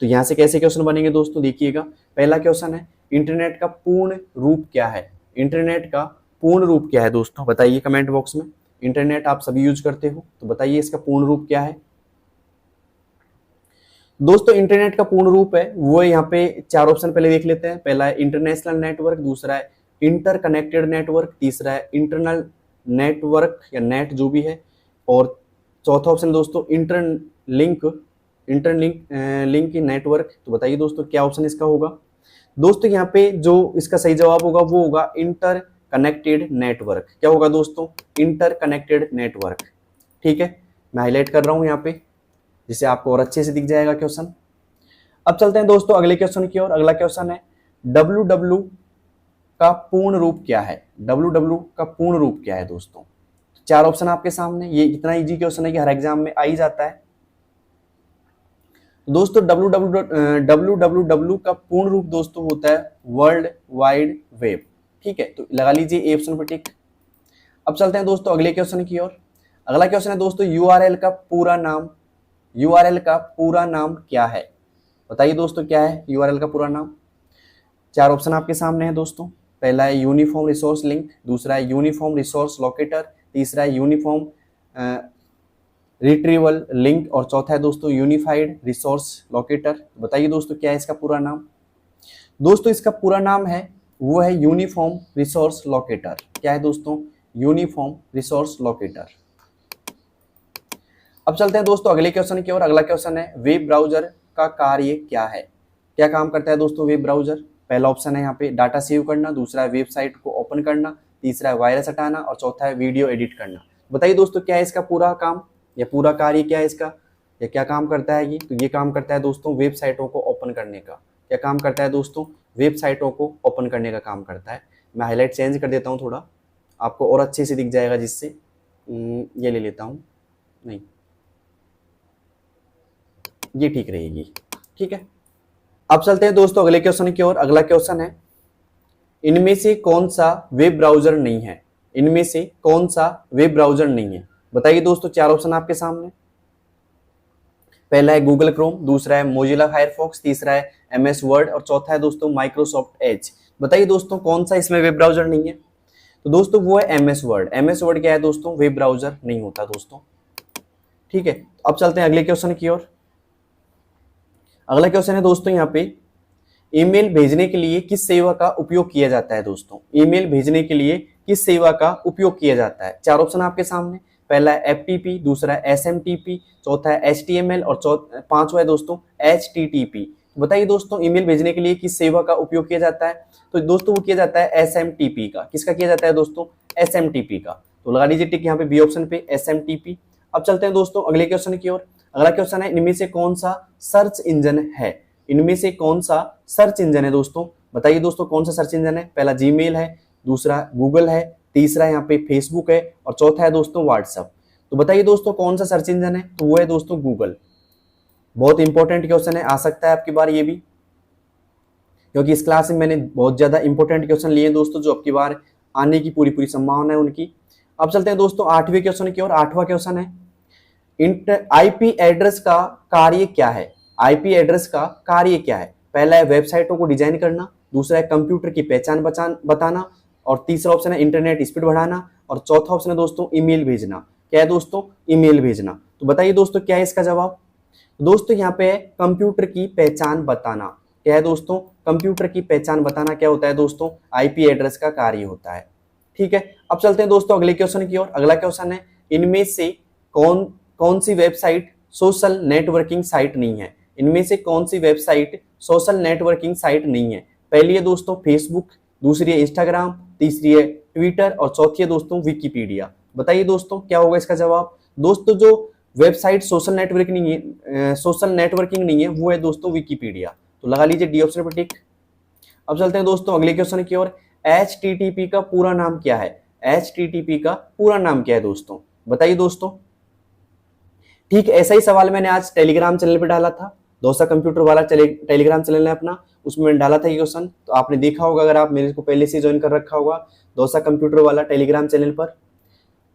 तो यहाँ से कैसे क्वेश्चन बनेंगे दोस्तों देखिएगा। पहला क्वेश्चन है इंटरनेट का पूर्ण रूप क्या है? इंटरनेट का पूर्ण रूप क्या है दोस्तों बताइए कमेंट बॉक्स में। इंटरनेट आप सभी यूज करते हो, तो बताइए इसका पूर्ण रूप क्या है। दोस्तों इंटरनेट का पूर्ण रूप है वो यहाँ पे 4 ऑप्शन पहले देख लेते हैं। पहला है इंटरनेशनल नेटवर्क, दूसरा है इंटरकनेक्टेड नेटवर्क, तीसरा है इंटरनल नेटवर्क या नेट जो भी है, और चौथा ऑप्शन दोस्तों इंटरलिंक नेटवर्क। तो बताइए दोस्तों क्या ऑप्शन इसका होगा। दोस्तों यहाँ पे जो इसका सही जवाब होगा वो होगा इंटरकनेक्टेड नेटवर्क। क्या होगा दोस्तों? Interconnected network. ठीक है, मैं हाईलाइट कर रहा हूं यहाँ पे जिससे आपको और अच्छे से दिख जाएगा क्वेश्चन। अब चलते हैं दोस्तों अगले क्वेश्चन की ओर। अगला क्वेश्चन है www का पूर्ण रूप क्या है? www का पूर्ण रूप क्या है दोस्तों? चार ऑप्शन आपके सामने, ये इतना इजी क्वेश्चन है कि हर एग्जाम में आ ही जाता है। दोस्तों www का पूर्ण रूप दोस्तों होता है वर्ल्ड वाइड वेब। ठीक है, तो लगा लीजिए ए ऑप्शन पर टिक। अब चलते हैं दोस्तों अगले क्वेश्चन की ओर। अगला क्वेश्चन है दोस्तों यूआरएल का पूरा नाम, यूआरएल का पूरा नाम क्या है? बताइए दोस्तों क्या है यूआरएल का पूरा नाम? चार ऑप्शन आपके सामने है दोस्तों। पहला है यूनिफॉर्म रिसोर्स लिंक, दूसरा है यूनिफॉर्म रिसोर्स लोकेटर, तीसरा है यूनिफॉर्म रिट्रीवल लिंक और चौथा है दोस्तों यूनिफाइड रिसोर्स लोकेटर। बताइए दोस्तों क्या है इसका पूरा नाम? दोस्तों इसका पूरा नाम है वो है यूनिफॉर्म रिसोर्स लोकेटर। क्या है दोस्तों? Uniform resource locator. अब चलते हैं दोस्तों अगले क्वेश्चन की ओर। अगला क्वेश्चन है वेब ब्राउजर का कार्य क्या है? क्या काम करता है दोस्तों वेब ब्राउजर? पहला ऑप्शन है यहाँ पे डाटा सेव करना, दूसरा है वेबसाइट को ओपन करना, तीसरा है वायरस हटाना और चौथा है वीडियो एडिट करना। बताइए दोस्तों क्या है इसका पूरा काम या पूरा कार्य क्या है इसका, या क्या काम करता है ये? तो ये काम करता है दोस्तों वेबसाइटों को ओपन करने का। क्या काम करता है दोस्तों? वेबसाइटों को ओपन करने का काम करता है। मैं हाईलाइट चेंज कर देता हूँ थोड़ा, आपको और अच्छे से दिख जाएगा, जिससे ये ले लेता हूँ, नहीं ये ठीक रहेगी। ठीक है, अब चलते हैं दोस्तों अगले क्वेश्चन की ओर। अगला क्वेश्चन है इनमें से कौन सा वेब ब्राउजर नहीं है? इनमें से कौन सा वेब ब्राउजर नहीं है? बताइए दोस्तों, चार ऑप्शन आपके सामने। पहला है गूगल क्रोम, दूसरा है मोजिला फायरफॉक्स, तीसरा है एमएस वर्ड और चौथा है दोस्तों माइक्रोसॉफ्ट एज। बताइए दोस्तों कौन सा इसमें वेब ब्राउजर नहीं है? तो दोस्तों वो है एमएस वर्ड। एमएस वर्ड क्या है दोस्तों? वेब ब्राउजर नहीं होता दोस्तों। ठीक है, अब चलते हैं अगले क्वेश्चन की ओर। अगला क्वेश्चन है दोस्तों यहाँ पे ईमेल भेजने के लिए किस सेवा का उपयोग किया जाता है? दोस्तों ईमेल भेजने के लिए किस सेवा का उपयोग किया जाता है? चार ऑप्शन आपके सामने। पहला है एफटीपी, दूसरा है एसएमटीपी, चौथा है एचटीएमएल और पांचवा है दोस्तों एचटीटीपी। बताइए दोस्तों ईमेल भेजने के लिए किस सेवा का उपयोग किया जाता है? तो दोस्तों वो किया जाता है एसएमटीपी का। किसका किया जाता है दोस्तों? एसएमटीपी का। तो लगा लीजिए टिक यहाँ पे बी ऑप्शन पे एसएमटीपी। अब चलते हैं दोस्तों अगले क्वेश्चन की ओर। अगला क्वेश्चन है इनमें से कौन सा सर्च इंजन है? इनमें से कौन सा सर्च इंजन है दोस्तों? बताइए दोस्तों कौन सा सर्च इंजन है? पहला जीमेल है, दूसरा गूगल है, तीसरा यहाँ पे फेसबुक है और चौथा है दोस्तों व्हाट्सएप। तो बताइए दोस्तों कौन सा सर्च इंजन है? तो वो है दोस्तों गूगल। बहुत इंपॉर्टेंट क्वेश्चन है, आ सकता है आपकी बार ये भी, क्योंकि इस क्लास में मैंने बहुत ज्यादा इंपॉर्टेंट क्वेश्चन लिए दोस्तों, जो आपकी बार आने की पूरी संभावना है उनकी। अब चलते हैं दोस्तों आठवें क्वेश्चन की ओर। आठवां क्वेश्चन है आईपी एड्रेस का कार्य क्या है? आईपी एड्रेस का कार्य क्या है? पहला है वेबसाइटों को डिजाइन करना, दूसरा है कंप्यूटर की पहचान बताना और तीसरा ऑप्शन है इंटरनेट स्पीड बढ़ाना और चौथा ऑप्शन है दोस्तों ईमेल भेजना। क्या है दोस्तों? ईमेल भेजना। तो बताइए दोस्तों क्या है इसका जवाब? दोस्तों यहाँ पे है कंप्यूटर की पहचान बताना। क्या है दोस्तों? कंप्यूटर की पहचान बताना क्या होता है दोस्तों? आईपी एड्रेस का कार्य होता है। ठीक है, अब चलते हैं दोस्तों अगले क्वेश्चन की ओर। अगला क्वेश्चन है इनमें से कौन सी वेबसाइट सोशल नेटवर्किंग साइट नहीं है? इनमें से कौन सी वेबसाइट सोशल नेटवर्किंग साइट नहीं है? पहली है दोस्तों फेसबुक, दूसरी है इंस्टाग्राम, तीसरी है ट्विटर और चौथी है दोस्तों विकिपीडिया। बताइए दोस्तों क्या होगा इसका जवाब? दोस्तों जो वेबसाइट सोशल नेटवर्किंग नहीं है वो है दोस्तों विकिपीडिया। तो लगा लीजिए डी ऑप्शन पर टिक। अब चलते हैं दोस्तों अगले क्वेश्चन की ओर। एचटीटीपी का पूरा नाम क्या है? एचटीटीपी का पूरा नाम क्या है दोस्तों? बताइए दोस्तों। ठीक ऐसा ही सवाल मैंने आज टेलीग्राम चैनल पे डाला था, दोसा कंप्यूटर वाला टेलीग्राम चैनल है अपना, उसमें मैंने डाला था ये क्वेश्चन। तो आपने देखा होगा, अगर आप मेरे को पहले से ज्वाइन कर रखा होगा दोसा कंप्यूटर वाला टेलीग्राम चैनल पर,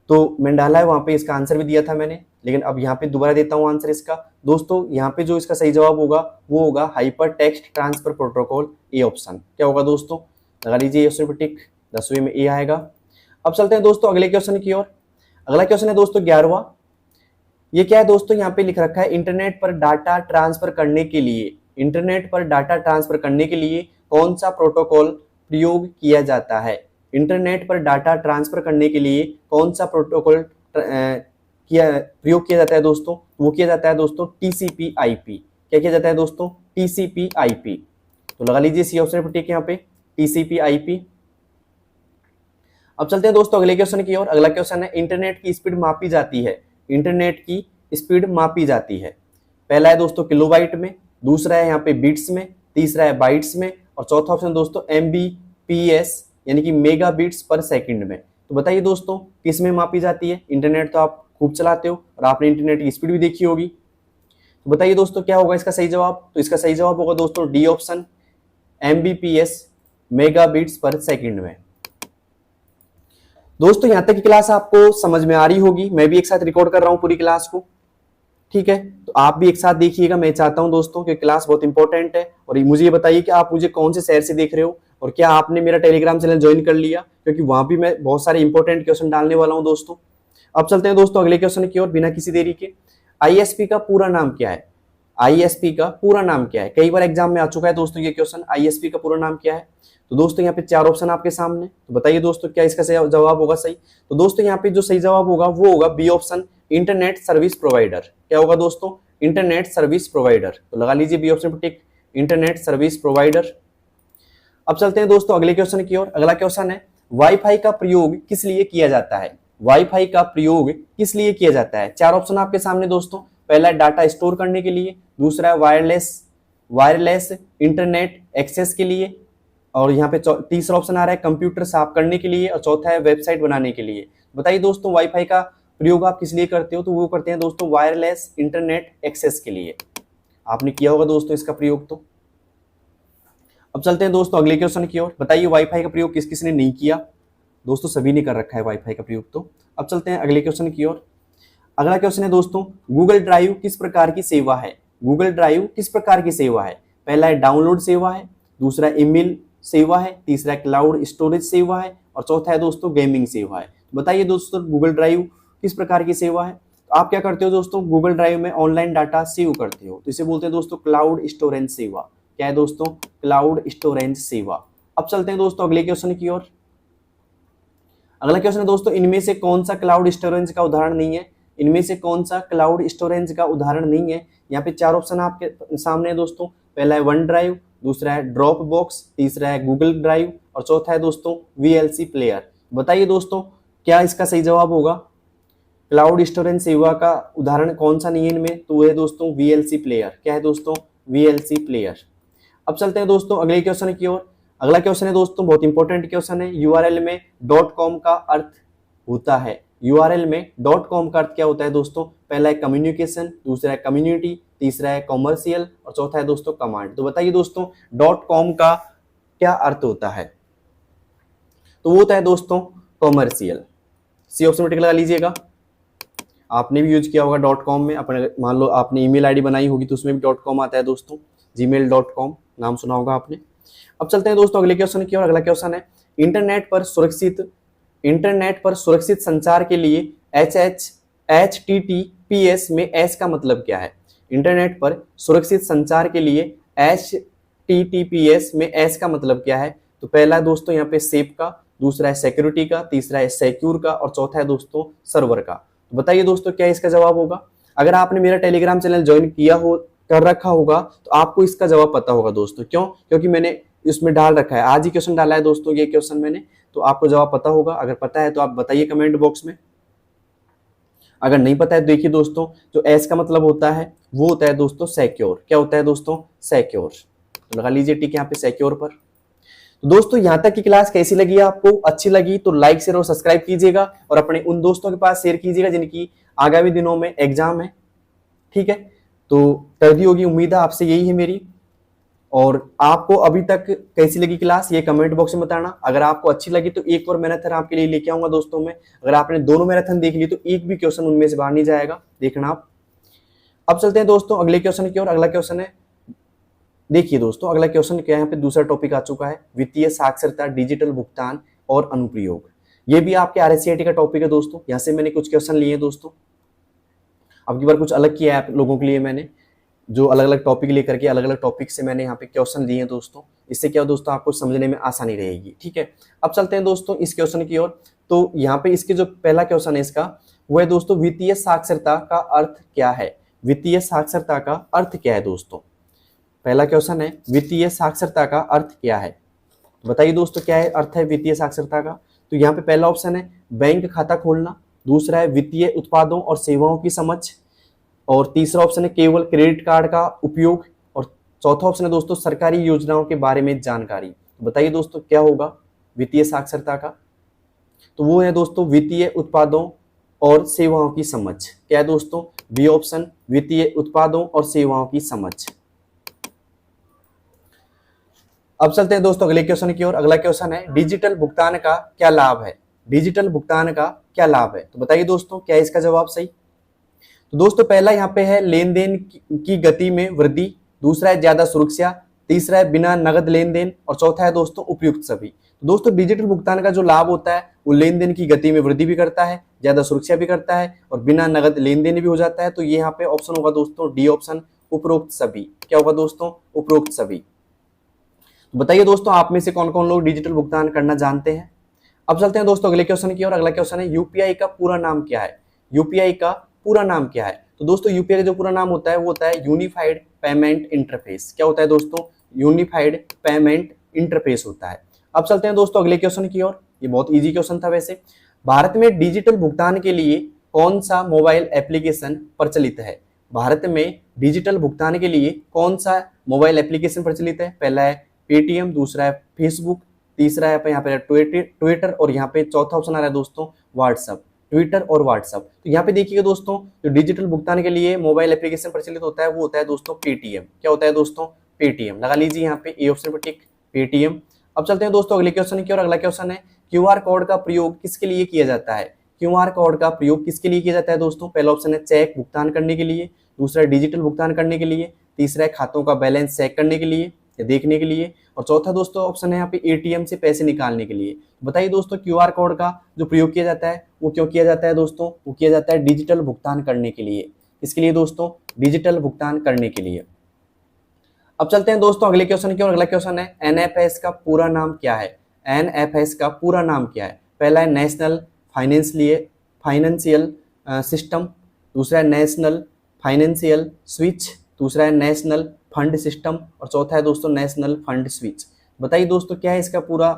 तो मैंने डाला है वहां पे, इसका आंसर भी दिया था मैंने। लेकिन अब यहाँ पे दोबारा देता हूँ आंसर इसका। दोस्तों यहाँ पे जो इसका सही जवाब होगा वो होगा hyper text transfer protocol, A option. क्या होगा दोस्तों? लगा लीजिए ऑप्शन पर टिक, 10वीं में ए आएगा। अब चलते हैं दोस्तों अगले क्वेश्चन की ओर। अगला क्वेश्चन है दोस्तों 11वां। ये क्या है दोस्तों? यहाँ पे लिख रखा है इंटरनेट पर डाटा ट्रांसफर करने के लिए, इंटरनेट पर डाटा ट्रांसफर करने के लिए कौन सा प्रोटोकॉल प्रयोग किया जाता है? इंटरनेट पर डाटा ट्रांसफर करने के लिए कौन सा प्रोटोकॉल प्रयोग किया जाता है दोस्तों? वो किया जाता है दोस्तों टीसीपी/आईपी। क्या किया जाता है दोस्तों? टीसीपी/आईपी। तो लगा लीजिए सी ऑप्शन पर टिक यहाँ पे, टीसीपी/आईपी। अब चलते हैं दोस्तों अगले क्वेश्चन की ओर। अगला क्वेश्चन है इंटरनेट की स्पीड मापी जाती है इंटरनेट की स्पीड मापी जाती है? पहला है दोस्तों किलोबाइट में, दूसरा है यहाँ पे बीट्स में, तीसरा है बाइट्स में, और चौथा ऑप्शन दोस्तों MBPS यानी कि मेगा बीट्स पर सेकंड में। तो बताइए दोस्तों किस में मापी जाती है? इंटरनेट तो आप खूब चलाते हो और आपने इंटरनेट की स्पीड भी देखी होगी, तो बताइए दोस्तों क्या होगा इसका सही जवाब? तो इसका सही जवाब होगा दोस्तों D option, MBPS mega bits per second में। दोस्तों यहां तक की क्लास आपको समझ में आ रही होगी, मैं भी एक साथ रिकॉर्ड कर रहा हूं पूरी क्लास को, ठीक है? तो आप भी एक साथ देखिएगा। मैं चाहता हूं दोस्तों कि क्लास बहुत इंपॉर्टेंट है, और मुझे ये बताइए कि आप मुझे कौन से शहर से देख रहे हो, और क्या आपने मेरा टेलीग्राम चैनल ज्वाइन कर लिया, क्योंकि वहां भी मैं बहुत सारे इंपॉर्टेंट क्वेश्चन डालने वाला हूं दोस्तों। अब चलते हैं दोस्तों अगले क्वेश्चन की ओर बिना किसी देरी के। ISP का पूरा नाम क्या है? ISP का पूरा नाम क्या है? कई बार एग्जाम में आ चुका है दोस्तों ये क्वेश्चन, ISP का पूरा नाम क्या है? तो दोस्तों यहाँ पे 4 ऑप्शन आपके सामने, तो बताइए दोस्तों क्या इसका जवाब होगा सही? तो दोस्तों यहाँ पे जो सही जवाब होगा वो होगा B option, internet service provider. क्या होगा दोस्तों? Internet service provider. तो लगा लीजिए बी ऑप्शन पर टिक, इंटरनेट सर्विस प्रोवाइडर। अब चलते हैं दोस्तों अगले क्वेश्चन की ओर। अगला क्वेश्चन है वाईफाई का प्रयोग किस लिए किया जाता है? वाईफाई का प्रयोग किस लिए किया जाता है? 4 ऑप्शन आपके सामने दोस्तों। पहला है डाटा स्टोर करने के लिए, दूसरा है वायरलेस इंटरनेट एक्सेस के लिए, और यहाँ पे तीसरा ऑप्शन आ रहा है कंप्यूटर साफ करने के लिए, और चौथा है वेबसाइट बनाने के लिए। बताइए दोस्तों वाईफाई का प्रयोग आप किस लिए करते हो? तो वो करते हैं दोस्तों वायरलेस इंटरनेट एक्सेस के लिए। आपने किया होगा दोस्तों इसका प्रयोग। तो अब चलते हैं दोस्तों अगले क्वेश्चन की ओर। बताइए वाईफाई का प्रयोग किस किस ने नहीं किया? दोस्तों सभी ने कर रखा है वाईफाई का प्रयोग। तो अब चलते हैं अगले क्वेश्चन की ओर। अगला क्वेश्चन है दोस्तों गूगल ड्राइव किस प्रकार की सेवा है? गूगल ड्राइव किस प्रकार की सेवा है? पहला है डाउनलोड सेवा है, दूसरा ईमेल सेवा है, तीसरा क्लाउड स्टोरेज सेवा है, और चौथा है दोस्तों गेमिंग सेवा है। बताइए दोस्तों गूगल ड्राइव किस प्रकार की सेवा है? तो आप क्या करते हो दोस्तों? गूगल ड्राइव में ऑनलाइन डाटा सेव करते हो, तो इसे बोलते हैं दोस्तों क्लाउड स्टोरेज सेवा। क्या है दोस्तों? क्लाउड स्टोरेज सेवा। अब चलते हैं दोस्तों अगले क्वेश्चन की ओर। अगला क्वेश्चन है दोस्तों इनमें से कौन सा क्लाउड स्टोरेज का उदाहरण नहीं है? इनमें से कौन सा क्लाउड स्टोरेज का उदाहरण नहीं है? यहाँ पे 4 ऑप्शन आपके सामने है दोस्तों। पहला है वन ड्राइव, दूसरा है ड्रॉप बॉक्स, तीसरा है गूगल ड्राइव, और चौथा है दोस्तों VLC प्लेयर। बताइए दोस्तों क्या इसका सही जवाब होगा? क्लाउड स्टोरेज सेवा का उदाहरण कौन सा नहीं है इनमें? तो वो है दोस्तों VLC प्लेयर। क्या है दोस्तों? VLC player. अब चलते हैं दोस्तों अगले क्वेश्चन की ओर। अगला क्वेश्चन है दोस्तों बहुत इंपॉर्टेंट क्वेश्चन है। URL में .com का अर्थ होता है। URL में .com का अर्थ क्या होता है दोस्तों? पहला है कम्युनिकेशन, दूसरा है कम्युनिटी, तीसरा है कॉमर्शियल, और चौथा है दोस्तों कमांड। तो बताइए दोस्तों .com का क्या अर्थ होता है? तो वो होता है दोस्तों कॉमर्शियल। सी ऑप्शन में टिक लगा लीजिएगा। आपने भी यूज किया होगा .com में, अपने मान लो आपने ईमेल आईडी बनाई होगी तो उसमें भी .com आता है दोस्तों, gmail.com नाम सुना होगा आपने। अब चलते हैं दोस्तों अगले क्वेश्चन की ओर। अगला क्वेश्चन है इंटरनेट पर सुरक्षित संचार के लिए HTTPS में S का मतलब क्या है? इंटरनेट पर सुरक्षित संचार के लिए HTTPS में S का मतलब क्या है? तो पहला है दोस्तों यहाँ पे सेफ का, दूसरा है सिक्योरिटी का, तीसरा है सिक्योर का, और चौथा है दोस्तों सर्वर का। तो बताइए दोस्तों क्या इसका जवाब होगा? अगर आपने मेरा टेलीग्राम चैनल ज्वाइन किया हो कर रखा होगा तो आपको इसका जवाब पता होगा दोस्तों। क्यों? क्योंकि मैंने इसमें डाल रखा है, आज ही क्वेश्चन डाला है दोस्तों ये क्वेश्चन मैंने, तो आपको जवाब पता होगा। अगर पता है तो आप बताइए कमेंट बॉक्स में, अगर नहीं पता है तो देखिए दोस्तों जो एस का मतलब होता है वो होता है दोस्तों सिक्योर। क्या होता है दोस्तों? सिक्योर। तो लगा लीजिए टिक यहाँ पे सिक्योर पर। तो दोस्तों यहाँ तक की क्लास कैसी लगी आपको? अच्छी लगी तो लाइक शेयर और सब्सक्राइब कीजिएगा, और अपने उन दोस्तों के पास शेयर कीजिएगा जिनकी आगामी दिनों में एग्जाम है, ठीक है? तो कर दी होगी उम्मीद है आपसे, यही है मेरी। और आपको अभी तक कैसी लगी क्लास ये कमेंट बॉक्स में बताना। अगर आपको अच्छी लगी तो एक और मैराथन आपके लिए लेके आऊंगा दोस्तों में। अगर आपने दोनों मैराथन देख ली तो एक भी क्वेश्चन उनमें से बाहर नहीं जाएगा, देखना आप। अब चलते हैं दोस्तों अगले क्वेश्चन की ओर। अगला क्वेश्चन है, देखिए दोस्तों अगला क्वेश्चन क्या है, यहाँ पे दूसरा टॉपिक आ चुका है, वित्तीय साक्षरता, डिजिटल भुगतान और अनुप्रयोग। ये भी आपके RSCIT का टॉपिक है दोस्तों। यहाँ से मैंने कुछ क्वेश्चन लिए हैं दोस्तों, अब की बार कुछ अलग किया है आप लोगों के लिए मैंने, जो अलग अलग टॉपिक लेकर के अलग अलग टॉपिक से मैंने यहाँ पे क्वेश्चन दिए हैं दोस्तों। इससे क्या दोस्तों आपको समझने में आसानी रहेगी, ठीक है? अब चलते हैं दोस्तों इस क्वेश्चन की ओर। तो यहाँ पे इसके जो पहला क्वेश्चन है इसका वो है दोस्तों वित्तीय साक्षरता का अर्थ क्या है? वित्तीय साक्षरता का अर्थ क्या है दोस्तों? पहला क्वेश्चन है वित्तीय साक्षरता का अर्थ क्या है? बताइए दोस्तों क्या है अर्थ है वित्तीय साक्षरता का? तो यहाँ पे पहला ऑप्शन है बैंक खाता खोलना, दूसरा है वित्तीय उत्पादों और सेवाओं की समझ, और तीसरा ऑप्शन है केवल क्रेडिट कार्ड का उपयोग, और चौथा ऑप्शन है दोस्तों सरकारी योजनाओं के बारे में जानकारी। तो बताइए दोस्तों क्या होगा वित्तीय साक्षरता का? तो वो है दोस्तों वित्तीय उत्पादों और सेवाओं की समझ। क्या है दोस्तों? बी ऑप्शन, वित्तीय उत्पादों और सेवाओं की समझ। अब चलते हैं दोस्तों अगले क्वेश्चन की ओर। अगला क्वेश्चन है डिजिटल भुगतान का क्या लाभ है? डिजिटल भुगतान का क्या लाभ है? तो बताइए दोस्तों क्या है इसका जवाब सही? तो दोस्तों पहला यहाँ पे है लेन देन की गति में वृद्धि, दूसरा है ज्यादा सुरक्षा, तीसरा है बिना नगद लेन देन, और चौथा है दोस्तों उपयुक्त सभी। तो दोस्तों डिजिटल भुगतान का जो लाभ होता है वो लेन देन की गति में वृद्धि भी करता है, ज्यादा सुरक्षा भी करता है, और बिना नगद लेन देन भी हो जाता है। तो ये यहाँ पे ऑप्शन होगा दोस्तों डी ऑप्शन, उपरोक्त सभी। क्या होगा दोस्तों? उपरोक्त सभी। बताइए दोस्तों आप में से कौन कौन लोग डिजिटल भुगतान करना जानते हैं? अब चलते हैं दोस्तों अगले क्वेश्चन की ओर। अगला क्वेश्चन है यूपीआई का पूरा नाम क्या है? यूपीआई का पूरा नाम क्या है? तो दोस्तों यूपीआई का जो पूरा नाम होता है वो होता है यूनिफाइड पेमेंट इंटरफेस। क्या होता है दोस्तों? यूनिफाइड पेमेंट इंटरफेस होता है। अब चलते हैं दोस्तों अगले क्वेश्चन की ओर। ये बहुत इजी क्वेश्चन था वैसे। भारत में डिजिटल भुगतान के लिए कौन सा मोबाइल एप्लीकेशन प्रचलित है? भारत में डिजिटल भुगतान के लिए कौन सा मोबाइल एप्लीकेशन प्रचलित है? पहला है पेटीएम, दूसरा है फेसबुक, तीसरा है यहाँ पे ट्विटर, और यहाँ पे चौथा ऑप्शन आ रहा है दोस्तों व्हाट्सएप। ट्विटर और व्हाट्सएप। तो यहाँ पे देखिएगा दोस्तों जो डिजिटल भुगतान के लिए मोबाइल एप्लीकेशन प्रचलित होता है वो होता है दोस्तों पेटीएम। क्या होता है दोस्तों? पेटीएम। लगा लीजिए यहाँ पे ए ऑप्शन पर टिक, पेटीएम। अब चलते हैं दोस्तों अगले क्वेश्चन की ओर। अगला क्वेश्चन है क्यूआर कोड का प्रयोग किसके लिए किया जाता है? क्यूआर कोड का प्रयोग किसके लिए किया जाता है दोस्तों? पहला ऑप्शन है चेक भुगतान करने के लिए, दूसरा डिजिटल भुगतान करने के लिए, तीसरा है खातों का बैलेंस चेक करने के लिए या देखने के लिए, और चौथा दोस्तों ऑप्शन है यहाँ पे एटीएम से पैसे निकालने के लिए। बताइए दोस्तों क्यूआर कोड का जो प्रयोग किया जाता है वो क्यों किया जाता है दोस्तों? वो किया जाता है डिजिटल भुगतान करने के लिए। इसके लिए दोस्तों डिजिटल भुगतान करने के लिए। अब चलते हैं दोस्तों अगले क्वेश्चन की ओर। अगला क्वेश्चन है एनएफएस का पूरा नाम क्या है? एनएफएस का पूरा नाम क्या है? पहला है नेशनल फाइनेंशियल सिस्टम, दूसरा है नेशनल फाइनेंशियल स्विच, दूसरा है नेशनल फंड सिस्टम, और चौथा है दोस्तों नेशनल फंड स्विच। बताइए दोस्तों क्या है इसका पूरा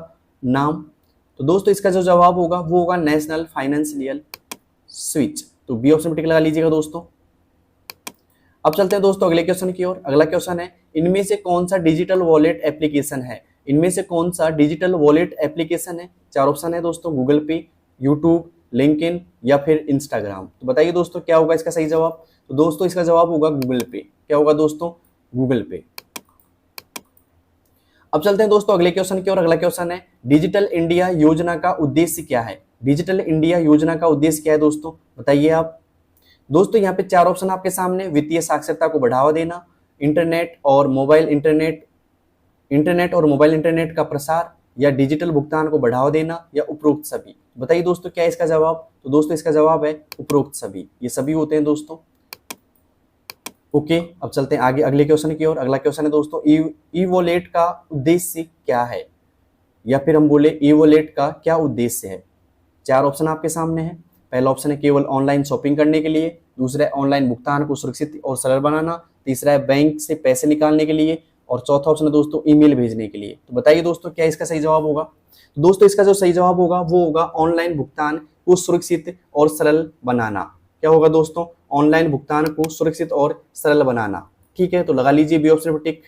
नाम? तो दोस्तों इसका जो जवाब होगा वो होगा नेशनल फाइनेंशियल स्विच। तो बी ऑप्शन पर टिक लगा लीजिएगा दोस्तों। अब चलते हैं दोस्तों अगले क्वेश्चन की ओर। अगला क्वेश्चन है इनमें से कौन सा डिजिटल वॉलेट एप्लीकेशन है? इनमें से कौन सा डिजिटल वॉलेट एप्लीकेशन है? चार ऑप्शन है दोस्तों गूगल पे, यूट्यूब, लिंक्डइन या फिर इंस्टाग्राम। तो बताइए दोस्तों क्या होगा इसका सही जवाब? तो दोस्तों इसका जवाब होगा गूगल पे। क्या होगा दोस्तों? गूगल पे। अब चलते हैं दोस्तों अगले क्वेश्चन की ओर। अगला क्वेश्चन है डिजिटल इंडिया योजना का उद्देश्य क्या है? डिजिटल इंडिया योजना का उद्देश्य क्या है दोस्तों? बताइए आप। दोस्तों यहाँ पे चार ऑप्शन आपके सामने, वित्तीय साक्षरता को बढ़ावा देना, इंटरनेट और मोबाइल इंटरनेट का प्रसार, या डिजिटल भुगतान को बढ़ावा देना, या उपरोक्त सभी। बताइए दोस्तों क्या है इसका जवाब? तो दोस्तों इसका जवाब है उपरोक्त सभी। ये सभी होते हैं दोस्तों। ओके अब चलते हैं आगे अगले क्वेश्चन की ओर। अगला क्वेश्चन है दोस्तों ई वॉलेट का उद्देश्य क्या है, या फिर हम बोले ई वॉलेट का क्या उद्देश्य है? चार ऑप्शन आपके सामने है। पहला ऑप्शन है केवल ऑनलाइन शॉपिंग करने के लिए, दूसरा है ऑनलाइन भुगतान को सुरक्षित और सरल बनाना, तीसरा है बैंक से पैसे निकालने के लिए, और चौथा ऑप्शन है दोस्तों ईमेल भेजने के लिए। तो बताइए दोस्तों क्या इसका सही जवाब होगा? तो दोस्तों इसका जो सही जवाब होगा वो होगा ऑनलाइन भुगतान को सुरक्षित और सरल बनाना। क्या होगा दोस्तों? ऑनलाइन भुगतान को सुरक्षित और सरल बनाना। ठीक है तो लगा लीजिए बी ऑप्शन पर टिक।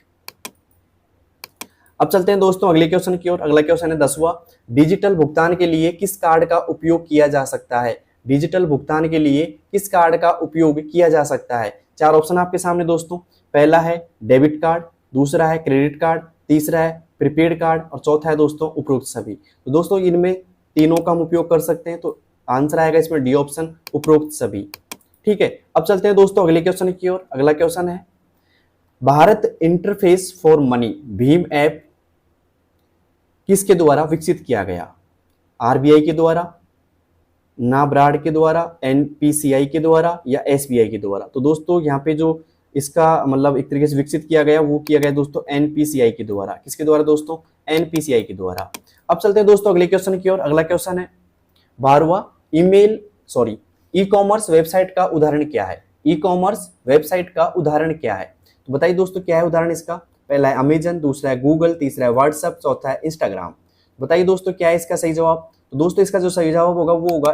अब चलते हैं दोस्तों अगले क्वेश्चन की ओर। अगला क्वेश्चन है 10वां, डिजिटल भुगतान के लिए किस कार्ड का उपयोग किया जा सकता है? डिजिटल भुगतान के लिए किस कार्ड का उपयोग किया जा सकता है? चार ऑप्शन आपके सामने दोस्तों। पहला है डेबिट कार्ड, दूसरा है क्रेडिट कार्ड, तीसरा है प्रीपेड कार्ड, और चौथा है दोस्तों उपरोक्त सभी। तो दोस्तों इनमें तीनों का हम उपयोग कर सकते हैं। तो आंसर आएगा इसमें डी ऑप्शन, उपरोक्त सभी। ठीक है अब चलते हैं दोस्तों अगले क्वेश्चन की ओर। अगला क्वेश्चन है Bharat interface for money Bhim app किसके द्वारा विकसित किया गया? आरबीआई के द्वारा, नाबार्ड के द्वारा, एनपीसीआई के द्वारा, या एसबीआई के द्वारा? तो दोस्तों यहाँ पे जो इसका मतलब एक तरीके से विकसित किया गया वो किया गया दोस्तों एनपीसीआई के द्वारा। किसके द्वारा दोस्तों? एनपीसीआई के द्वारा। अब चलते हैं दोस्तों अगले क्वेश्चन की ओर। अगला क्वेश्चन है 12वां ई कॉमर्स वेबसाइट का उदाहरण क्या है? ई कॉमर्स वेबसाइट का उदाहरण क्या है? तो बताइए दोस्तों क्या है उदाहरण इसका? पहला है अमेजन, दूसरा है गूगल, तीसरा है व्हाट्सएप, चौथा है इंस्टाग्राम। बताइए दोस्तों क्या है इसका सही जवाब? तो दोस्तों इसका जो सही जवाब होगा वो होगा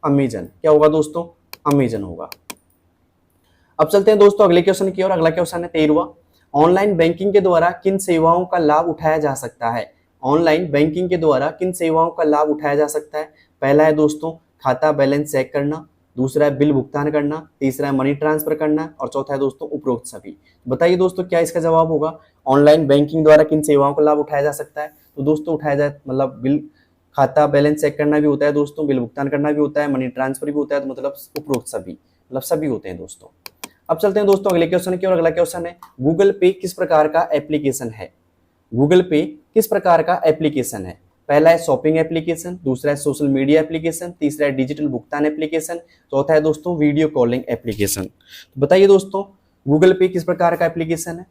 अमेजन। क्या होगा दोस्तों? अमेजन होगा। अब चलते हैं दोस्तों अगले क्वेश्चन की ओर। अगला क्वेश्चन है 13वां। ऑनलाइन बैंकिंग के द्वारा किन सेवाओं का लाभ उठाया जा सकता है? ऑनलाइन बैंकिंग के द्वारा किन सेवाओं का लाभ उठाया जा सकता है? पहला है दोस्तों खाता बैलेंस चेक करना, दूसरा है बिल भुगतान करना, तीसरा है मनी ट्रांसफर करना और चौथा है दोस्तों उपरोक्त सभी। बताइए दोस्तों क्या इसका जवाब होगा? ऑनलाइन बैंकिंग द्वारा किन सेवाओं का लाभ उठाया जा सकता है? तो दोस्तों उठाया जाए मतलब बिल खाता बैलेंस चेक करना भी होता है दोस्तों, बिल भुगतान करना भी होता है, मनी ट्रांसफर भी होता है, तो मतलब उपरोक्त सभी, मतलब सभी होते हैं दोस्तों। अब चलते हैं दोस्तों अगले क्वेश्चन की ओर। अगला क्वेश्चन है गूगल पे किस प्रकार का एप्लीकेशन है? गूगल पे किस प्रकार का एप्लीकेशन है? पहला है शॉपिंग एप्लीकेशन, दूसरा है सोशल मीडिया एप्लीकेशन, तीसरा है डिजिटल भुगतान एप्लीकेशन, चौथा है दोस्तों वीडियो कॉलिंग एप्लीकेशन। तो बताइए दोस्तों गूगल पे किस प्रकार का एप्लीकेशन है?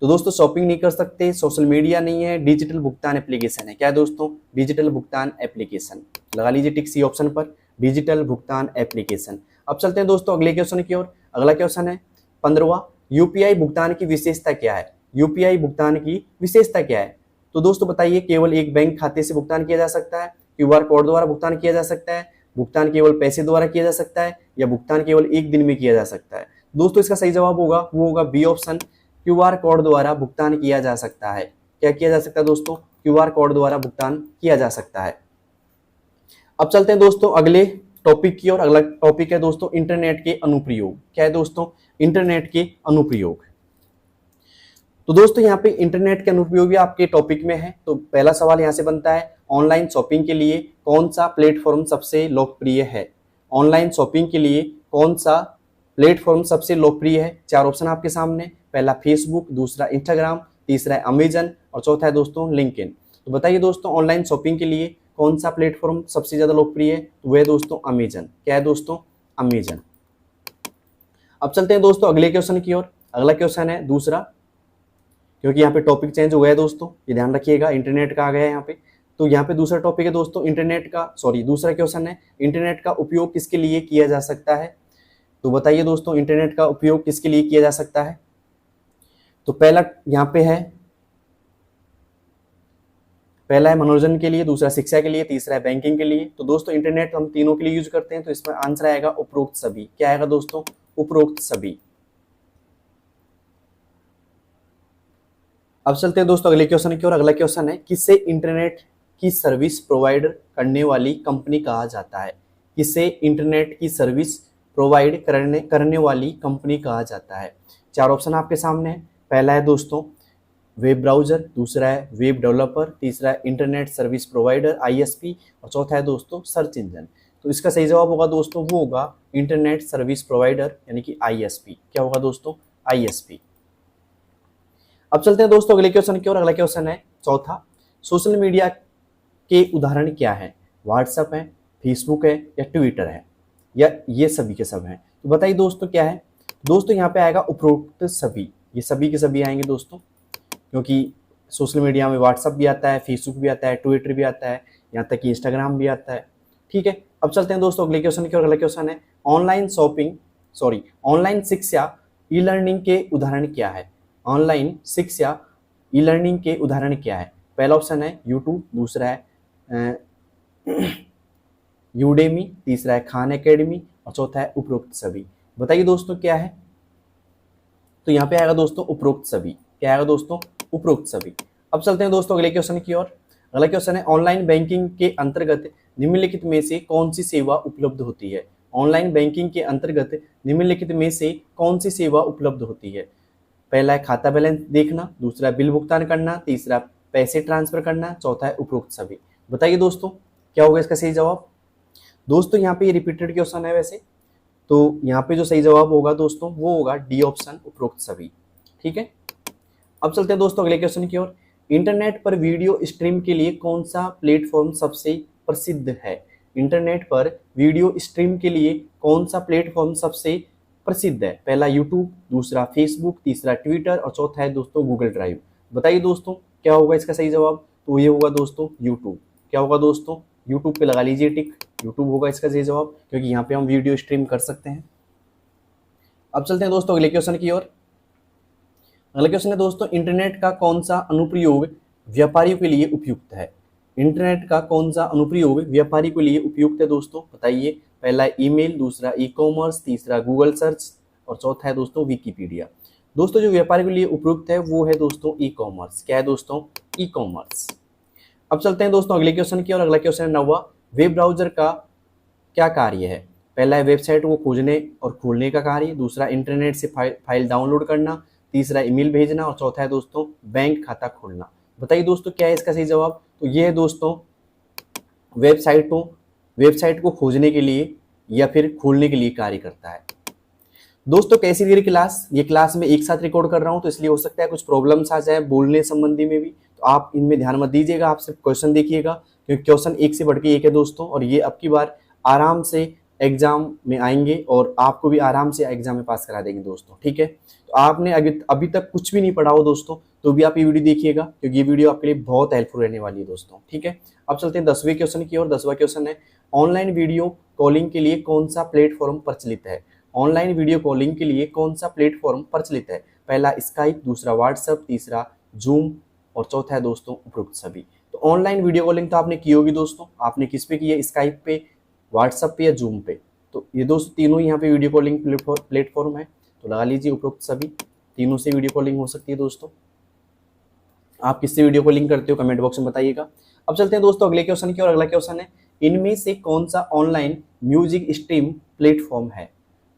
तो दोस्तों शॉपिंग नहीं कर सकते, सोशल मीडिया नहीं है, डिजिटल भुगतान एप्लीकेशन है। क्या है दोस्तों? डिजिटल भुगतान एप्लीकेशन। लगा लीजिए टिक सी ऑप्शन पर, डिजिटल भुगतान एप्लीकेशन। अब चलते हैं दोस्तों अगले क्वेश्चन की ओर। अगला क्वेश्चन है 15वां। यूपीआई भुगतान की विशेषता क्या है? यूपीआई भुगतान की विशेषता क्या है? तो दोस्तों बताइए केवल एक बैंक खाते से भुगतान किया जा सकता है, क्यूआर कोड द्वारा भुगतान किया जा सकता है, भुगतान केवल पैसे द्वारा किया जा सकता है, या भुगतान केवल एक दिन में किया जा सकता है? दोस्तों इसका सही जवाब होगा वो होगा बी ऑप्शन, क्यूआर कोड द्वारा भुगतान किया जा सकता है। क्या किया जा सकता है दोस्तों? क्यूआर कोड द्वारा भुगतान किया जा सकता है। अब चलते हैं दोस्तों अगले टॉपिक की ओर। अगला टॉपिक है दोस्तों इंटरनेट के अनुप्रयोग। क्या है दोस्तों? इंटरनेट के अनुप्रयोग। तो दोस्तों यहाँ पे इंटरनेट के अनुप्रयोग भी आपके टॉपिक में है। तो पहला सवाल यहाँ से बनता है ऑनलाइन शॉपिंग के लिए कौन सा प्लेटफॉर्म सबसे लोकप्रिय है? ऑनलाइन शॉपिंग के लिए कौन सा प्लेटफॉर्म सबसे लोकप्रिय है? चार ऑप्शन आपके सामने, पहला फेसबुक, दूसरा इंस्टाग्राम, तीसरा है अमेजन और चौथा है दोस्तों लिंक्डइन। तो बताइए दोस्तों ऑनलाइन शॉपिंग के लिए कौन सा प्लेटफॉर्म सबसे ज्यादा लोकप्रिय है? तो वह है दोस्तों अमेजन। क्या है दोस्तों? अमेजन। अब चलते हैं दोस्तों अगले क्वेश्चन की ओर। अगला क्वेश्चन है दूसरा, क्योंकि यहाँ पे टॉपिक चेंज हो गया है दोस्तों, ये ध्यान रखिएगा, इंटरनेट का आ गया है यहाँ पे। तो यहाँ पे दूसरा टॉपिक है दोस्तों इंटरनेट का, दूसरा क्वेश्चन है इंटरनेट का उपयोग किसके लिए किया जा सकता है? तो बताइए दोस्तों इंटरनेट का उपयोग किसके लिए किया जा सकता है? तो पहला यहाँ पे है, पहला है मनोरंजन के लिए, दूसरा शिक्षा के लिए, तीसरा है बैंकिंग के लिए। तो दोस्तों इंटरनेट हम तीनों के लिए यूज करते हैं, तो इसमें आंसर आएगा उपरोक्त सभी। क्या आएगा दोस्तों? उपरोक्त सभी। अब चलते हैं दोस्तों अगले क्वेश्चन की ओर। अगला क्वेश्चन है किसे इंटरनेट की सर्विस प्रोवाइड करने वाली कंपनी कहा जाता है? किसे इंटरनेट की सर्विस प्रोवाइड करने वाली कंपनी कहा जाता है? चार ऑप्शन आपके सामने है, पहला है दोस्तों वेब ब्राउजर, दूसरा है वेब डेवलपर, तीसरा है इंटरनेट सर्विस प्रोवाइडर आईएसपी और चौथा है दोस्तों सर्च इंजन। तो इसका सही जवाब होगा दोस्तों वो होगा इंटरनेट सर्विस प्रोवाइडर यानी कि आईएसपी। क्या होगा दोस्तों? आईएसपी। अब चलते हैं दोस्तों अगले क्वेश्चन की ओर। अगला क्वेश्चन है चौथा, सोशल मीडिया के उदाहरण क्या है? व्हाट्सएप है, फेसबुक है या ट्विटर है, या ये सभी के सब हैं? तो बताइए दोस्तों क्या है? दोस्तों यहाँ पे आएगा उपरोक्त सभी। ये सभी के सभी आएंगे दोस्तों, क्योंकि सोशल मीडिया में व्हाट्सएप भी आता है, फेसबुक भी आता है, ट्विटर भी आता है, यहाँ तक कि इंस्टाग्राम भी आता है। ठीक है, अब चलते हैं दोस्तों अगले क्वेश्चन की ओर। अगला क्वेश्चन है ऑनलाइन शिक्षा ई लर्निंग के उदाहरण क्या है? ऑनलाइन शिक्षा ई लर्निंग के उदाहरण क्या है? पहला ऑप्शन है यूट्यूब, दूसरा है यूडेमी, तीसरा है खान एकेडमी और चौथा है उपरोक्त सभी। बताइए दोस्तों क्या है? तो यहाँ पे आएगा दोस्तों उपरोक्त सभी। क्या आएगा दोस्तों? उपरोक्त सभी। अब चलते हैं दोस्तों अगले क्वेश्चन की ओर। अगला क्वेश्चन है ऑनलाइन बैंकिंग के अंतर्गत निम्नलिखित में से कौन सी सेवा उपलब्ध होती है? ऑनलाइन बैंकिंग के अंतर्गत निम्नलिखित में से कौन सी सेवा उपलब्ध होती है? पहला है खाता बैलेंस देखना, दूसरा बिल भुगतान करना, तीसरा पैसे ट्रांसफर करना, चौथा है उपरोक्त सभी। बताइए दोस्तों क्या होगा इसका सही जवाब? दोस्तों यहाँ पे ये रिपीटेड क्वेश्चन है वैसे, तो यहाँ पे जो सही जवाब होगा दोस्तों वो होगा डी ऑप्शन उपरोक्त सभी। ठीक है, अब चलते हैं दोस्तों अगले क्वेश्चन की ओर। इंटरनेट पर वीडियो स्ट्रीम के लिए कौन सा प्लेटफॉर्म सबसे प्रसिद्ध है? इंटरनेट पर वीडियो स्ट्रीम के लिए कौन सा प्लेटफॉर्म सबसे प्रसिद्ध है? पहला यूट्यूब, दूसरा फेसबुक, तीसरा ट्विटर और चौथा है दोस्तों गूगल ड्राइव। बताइए दोस्तों क्या होगा इसका सही जवाब? तो ये होगा दोस्तों यूट्यूब। क्या होगा दोस्तों? यूट्यूब पे लगा लीजिए टिक, यूट्यूब होगा इसका सही जवाब, क्योंकि यहाँ पे हम वीडियो स्ट्रीम कर सकते हैं। अब चलते हैं दोस्तों अगले क्वेश्चन की ओर। अगला क्वेश्चन है दोस्तों इंटरनेट का कौन सा अनुप्रयोग व्यापारियों के लिए उपयुक्त है? इंटरनेट का कौन सा अनुप्रयोग व्यापारी के लिए उपयुक्त है दोस्तों? बताइए। पहला है ईमेल, दूसरा ई कॉमर्स, तीसरा गूगल सर्च और चौथा है दोस्तों विकिपीडिया। दोस्तों जो व्यापार के लिए उपयुक्त है वो है दोस्तों ई कॉमर्स। क्या है दोस्तों? E commerce. अब चलते हैं दोस्तों अगले क्वेश्चन की और अगला क्वेश्चन है 9वां, वेब ब्राउजर का क्या कार्य है? पहला है वेबसाइट को खोजने और खोलने का कार्य, दूसरा इंटरनेट से फाइल डाउनलोड करना, तीसरा ईमेल भेजना और चौथा है दोस्तों बैंक खाता खोलना। बताइए दोस्तों क्या है इसका सही जवाब? तो ये है दोस्तों वेबसाइट को खोजने के लिए या फिर खोलने के लिए कार्य करता है। दोस्तों कैसी लग रही क्लास? ये क्लास में एक साथ रिकॉर्ड कर रहा हूँ तो इसलिए हो सकता है कुछ प्रॉब्लम्स आ जाए बोलने संबंधी में भी, तो आप इनमें ध्यान मत दीजिएगा, आप सिर्फ क्वेश्चन देखिएगा क्योंकि क्वेश्चन एक से बढ़ के एक है दोस्तों, और ये अब की बार आराम से एग्जाम में आएंगे और आपको भी आराम से एग्जाम में पास करा देंगे दोस्तों। ठीक है, तो आपने अभी तक कुछ भी नहीं पढ़ा हो दोस्तों तो भी आप ये वीडियो देखिएगा क्योंकि ये वीडियो आपके लिए बहुत हेल्पफुल रहने वाली है दोस्तों। ठीक है, अब चलते हैं 10वें क्वेश्चन की ओर। 10वां क्वेश्चन है ऑनलाइन वीडियो कॉलिंग के लिए कौन सा प्लेटफॉर्म प्रचलित है? ऑनलाइन वीडियो कॉलिंग के लिए कौन सा प्लेटफॉर्म प्रचलित है? पहला स्काइप, दूसरा व्हाट्सएप, तीसरा जूम और चौथा है दोस्तों उपरोक्त सभी। तो ऑनलाइन वीडियो कॉलिंग तो आपने की होगी दोस्तों, आपने किस पे की है? स्काइप पे, व्हाट्सएप पे या जूम पे। तो ये दोस्तों तीनों यहाँ पे वीडियो कॉलिंग प्लेटफॉर्म है, तो लगा लीजिए उपरोक्त सभी, तीनों से वीडियो कॉलिंग हो सकती है दोस्तों। आप किससे वीडियो कॉलिंग करते हो कमेंट बॉक्स में बताइएगा। अब चलते हैं दोस्तों अगले क्वेश्चन की और अगला क्वेश्चन है इनमें से कौन सा ऑनलाइन म्यूजिक स्ट्रीम प्लेटफॉर्म है?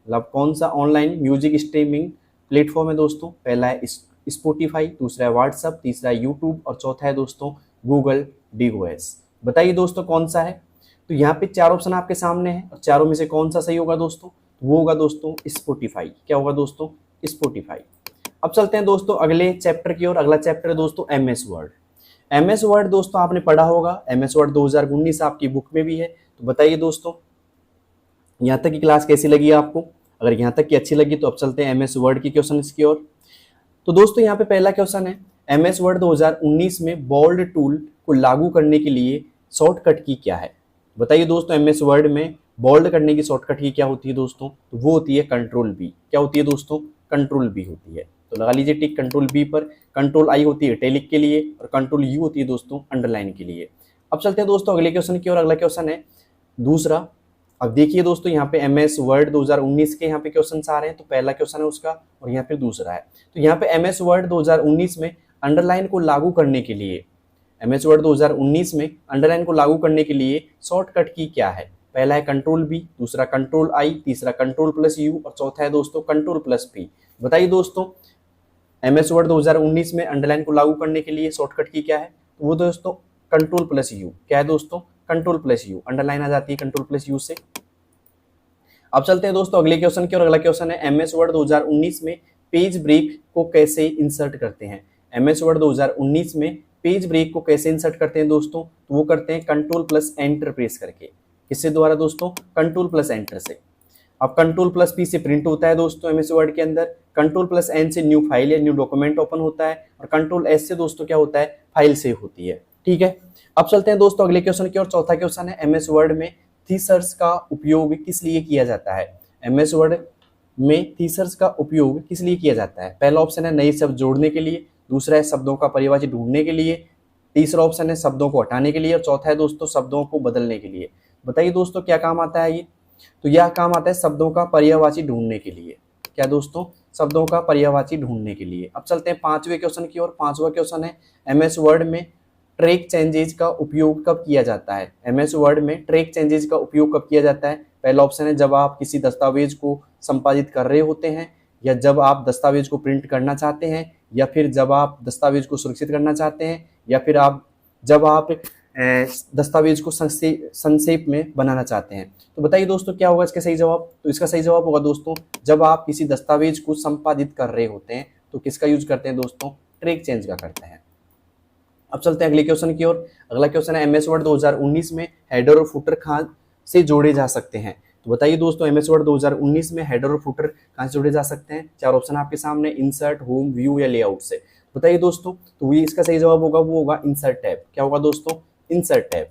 मतलब कौन सा ऑनलाइन म्यूजिक स्ट्रीमिंग प्लेटफॉर्म है दोस्तों? पहला है स्पॉटिफाई, दूसरा है व्हाट्सएप, तीसरा है यूट्यूब और चौथा है दोस्तों गूगल डीओएस। बताइए दोस्तों कौन सा है? तो यहाँ पे 4 ऑप्शन आपके सामने है और चारों में से कौन सा सही होगा दोस्तों? वो होगा दोस्तों स्पॉटिफाई। क्या होगा दोस्तों? स्पॉटिफाई। अब चलते हैं दोस्तों अगले चैप्टर की ओर। अगला चैप्टर है दोस्तों एमएस वर्ड। एमएस वर्ड दोस्तों आपने पढ़ा होगा, एमएस वर्ड 2019 आपकी बुक में भी है। तो बताइए दोस्तों यहाँ तक की क्लास कैसी लगी आपको? अगर यहाँ तक की अच्छी लगी तो अब चलते हैं एमएस वर्ड की क्वेश्चन की ओर। तो दोस्तों यहाँ पे पहला क्वेश्चन है एमएस वर्ड 2019 में बोल्ड टूल को लागू करने के लिए शॉर्टकट की क्या है? बताइए दोस्तों एमएस वर्ड में बोल्ड करने की शॉर्टकट की क्या होती है दोस्तों? तो वो होती है कंट्रोल बी। क्या होती है दोस्तों? कंट्रोल बी होती है। तो लगा लीजिए टिक कंट्रोल बी पर। कंट्रोल आई होती है इटैलिक के लिए और कंट्रोल यू होती है दोस्तों अंडरलाइन के लिए। अब चलते हैं दोस्तों अगले क्वेश्चन की ओर। अगला क्वेश्चन है दूसरा। अब देखिए दोस्तों यहाँ पे एमएस वर्ड 2019 के यहाँ पे क्वेश्चन आ रहे हैं, तो पहला क्वेश्चन है उसका और यहाँ पे दूसरा है। तो यहाँ पे एमएस वर्ड 2019 में अंडरलाइन को लागू करने के लिए, एमएस वर्ड 2019 में अंडरलाइन को लागू करने के लिए शॉर्टकट की क्या है? पहला है कंट्रोल बी, दूसरा कंट्रोल आई, तीसरा कंट्रोल प्लस यू और चौथा है दोस्तों कंट्रोल प्लस पी। बताइए दोस्तों एमएस वर्ड 2019 में अंडरलाइन को लागू करने के लिए शॉर्टकट की क्या है? तो वो दोस्तों कंट्रोल प्लस यू। क्या है दोस्तों? Control plus you. अंडरलाइन आ जाती है कंट्रोल प्लस यू से। अब चलते हैं दोस्तों अगले क्वेश्चन की और। अगला क्वेश्चन है एमएस वर्ड 2019 में पेज ब्रेक को कैसे इंसर्ट करते हैं? एमएस वर्ड 2019 में पेज ब्रेक को कैसे इंसर्ट करते हैं दोस्तों? तो वो करते हैं कंट्रोल प्लस एंटर प्रेस करके। किससे द्वारा दोस्तों? कंट्रोल प्लस एंटर से। अब कंट्रोल प्लस पी से प्रिंट होता है दोस्तों एमएस वर्ड के अंदर, कंट्रोल प्लस एन से न्यू फाइल या न्यू डॉक्यूमेंट ओपन होता है और कंट्रोल एस से दोस्तों क्या होता है? फाइल सेव होती है। ठीक है, अब चलते हैं दोस्तों अगले क्वेश्चन की और। चौथा क्वेश्चन है एमएस वर्ड में थीसर्स का उपयोग किस लिए किया जाता है? एमएस वर्ड में थीसर्स का उपयोग किस लिए किया जाता है? पहला ऑप्शन है नए शब्द जोड़ने के लिए, दूसरा है शब्दों का पर्यायवाची ढूंढने के लिए, तीसरा ऑप्शन है शब्दों को हटाने के लिए और चौथा है दोस्तों शब्दों को बदलने के लिए। बताइए दोस्तों क्या काम आता है ये? तो यह काम आता है शब्दों का पर्यायवाची ढूंढने के लिए। क्या दोस्तों? शब्दों का पर्यायवाची ढूंढने के लिए। अब चलते हैं 5वें क्वेश्चन की ओर। 5वां क्वेश्चन है एमएस वर्ड में ट्रैक चेंजेज का उपयोग कब किया जाता है? एमएस वर्ड में ट्रैक चेंजेज का उपयोग कब किया जाता है? पहला ऑप्शन है जब आप किसी दस्तावेज को संपादित कर रहे होते हैं, या जब आप दस्तावेज को प्रिंट करना चाहते हैं, या फिर जब आप दस्तावेज को सुरक्षित करना चाहते हैं, या फिर जब आप दस्तावेज को संक्षेप में बनाना चाहते हैं। तो बताइए दोस्तों क्या होगा इसका सही जवाब? तो इसका सही जवाब होगा दोस्तों जब आप किसी दस्तावेज को संपादित कर रहे होते हैं तो किसका यूज करते हैं दोस्तों? ट्रैक चेंज का करते हैं। अब चलते हैं अगले क्वेश्चन की ओर। अगला क्वेश्चन है एमएस वर्ड 2019 में हेडर और फुटर कहाँ से जोड़े जा सकते हैं? तो बताइए दोस्तों एमएस वर्ड 2019 में हेडर और फुटर कहाँ से जोड़े जा सकते हैं? 4 ऑप्शन आपके सामने, इंसर्ट, होम, व्यू या लेआउट से। बताइए दोस्तों, तो ये इसका सही जवाब होगा, वो होगा इंसर्ट टैब। क्या होगा दोस्तों? Insert tab.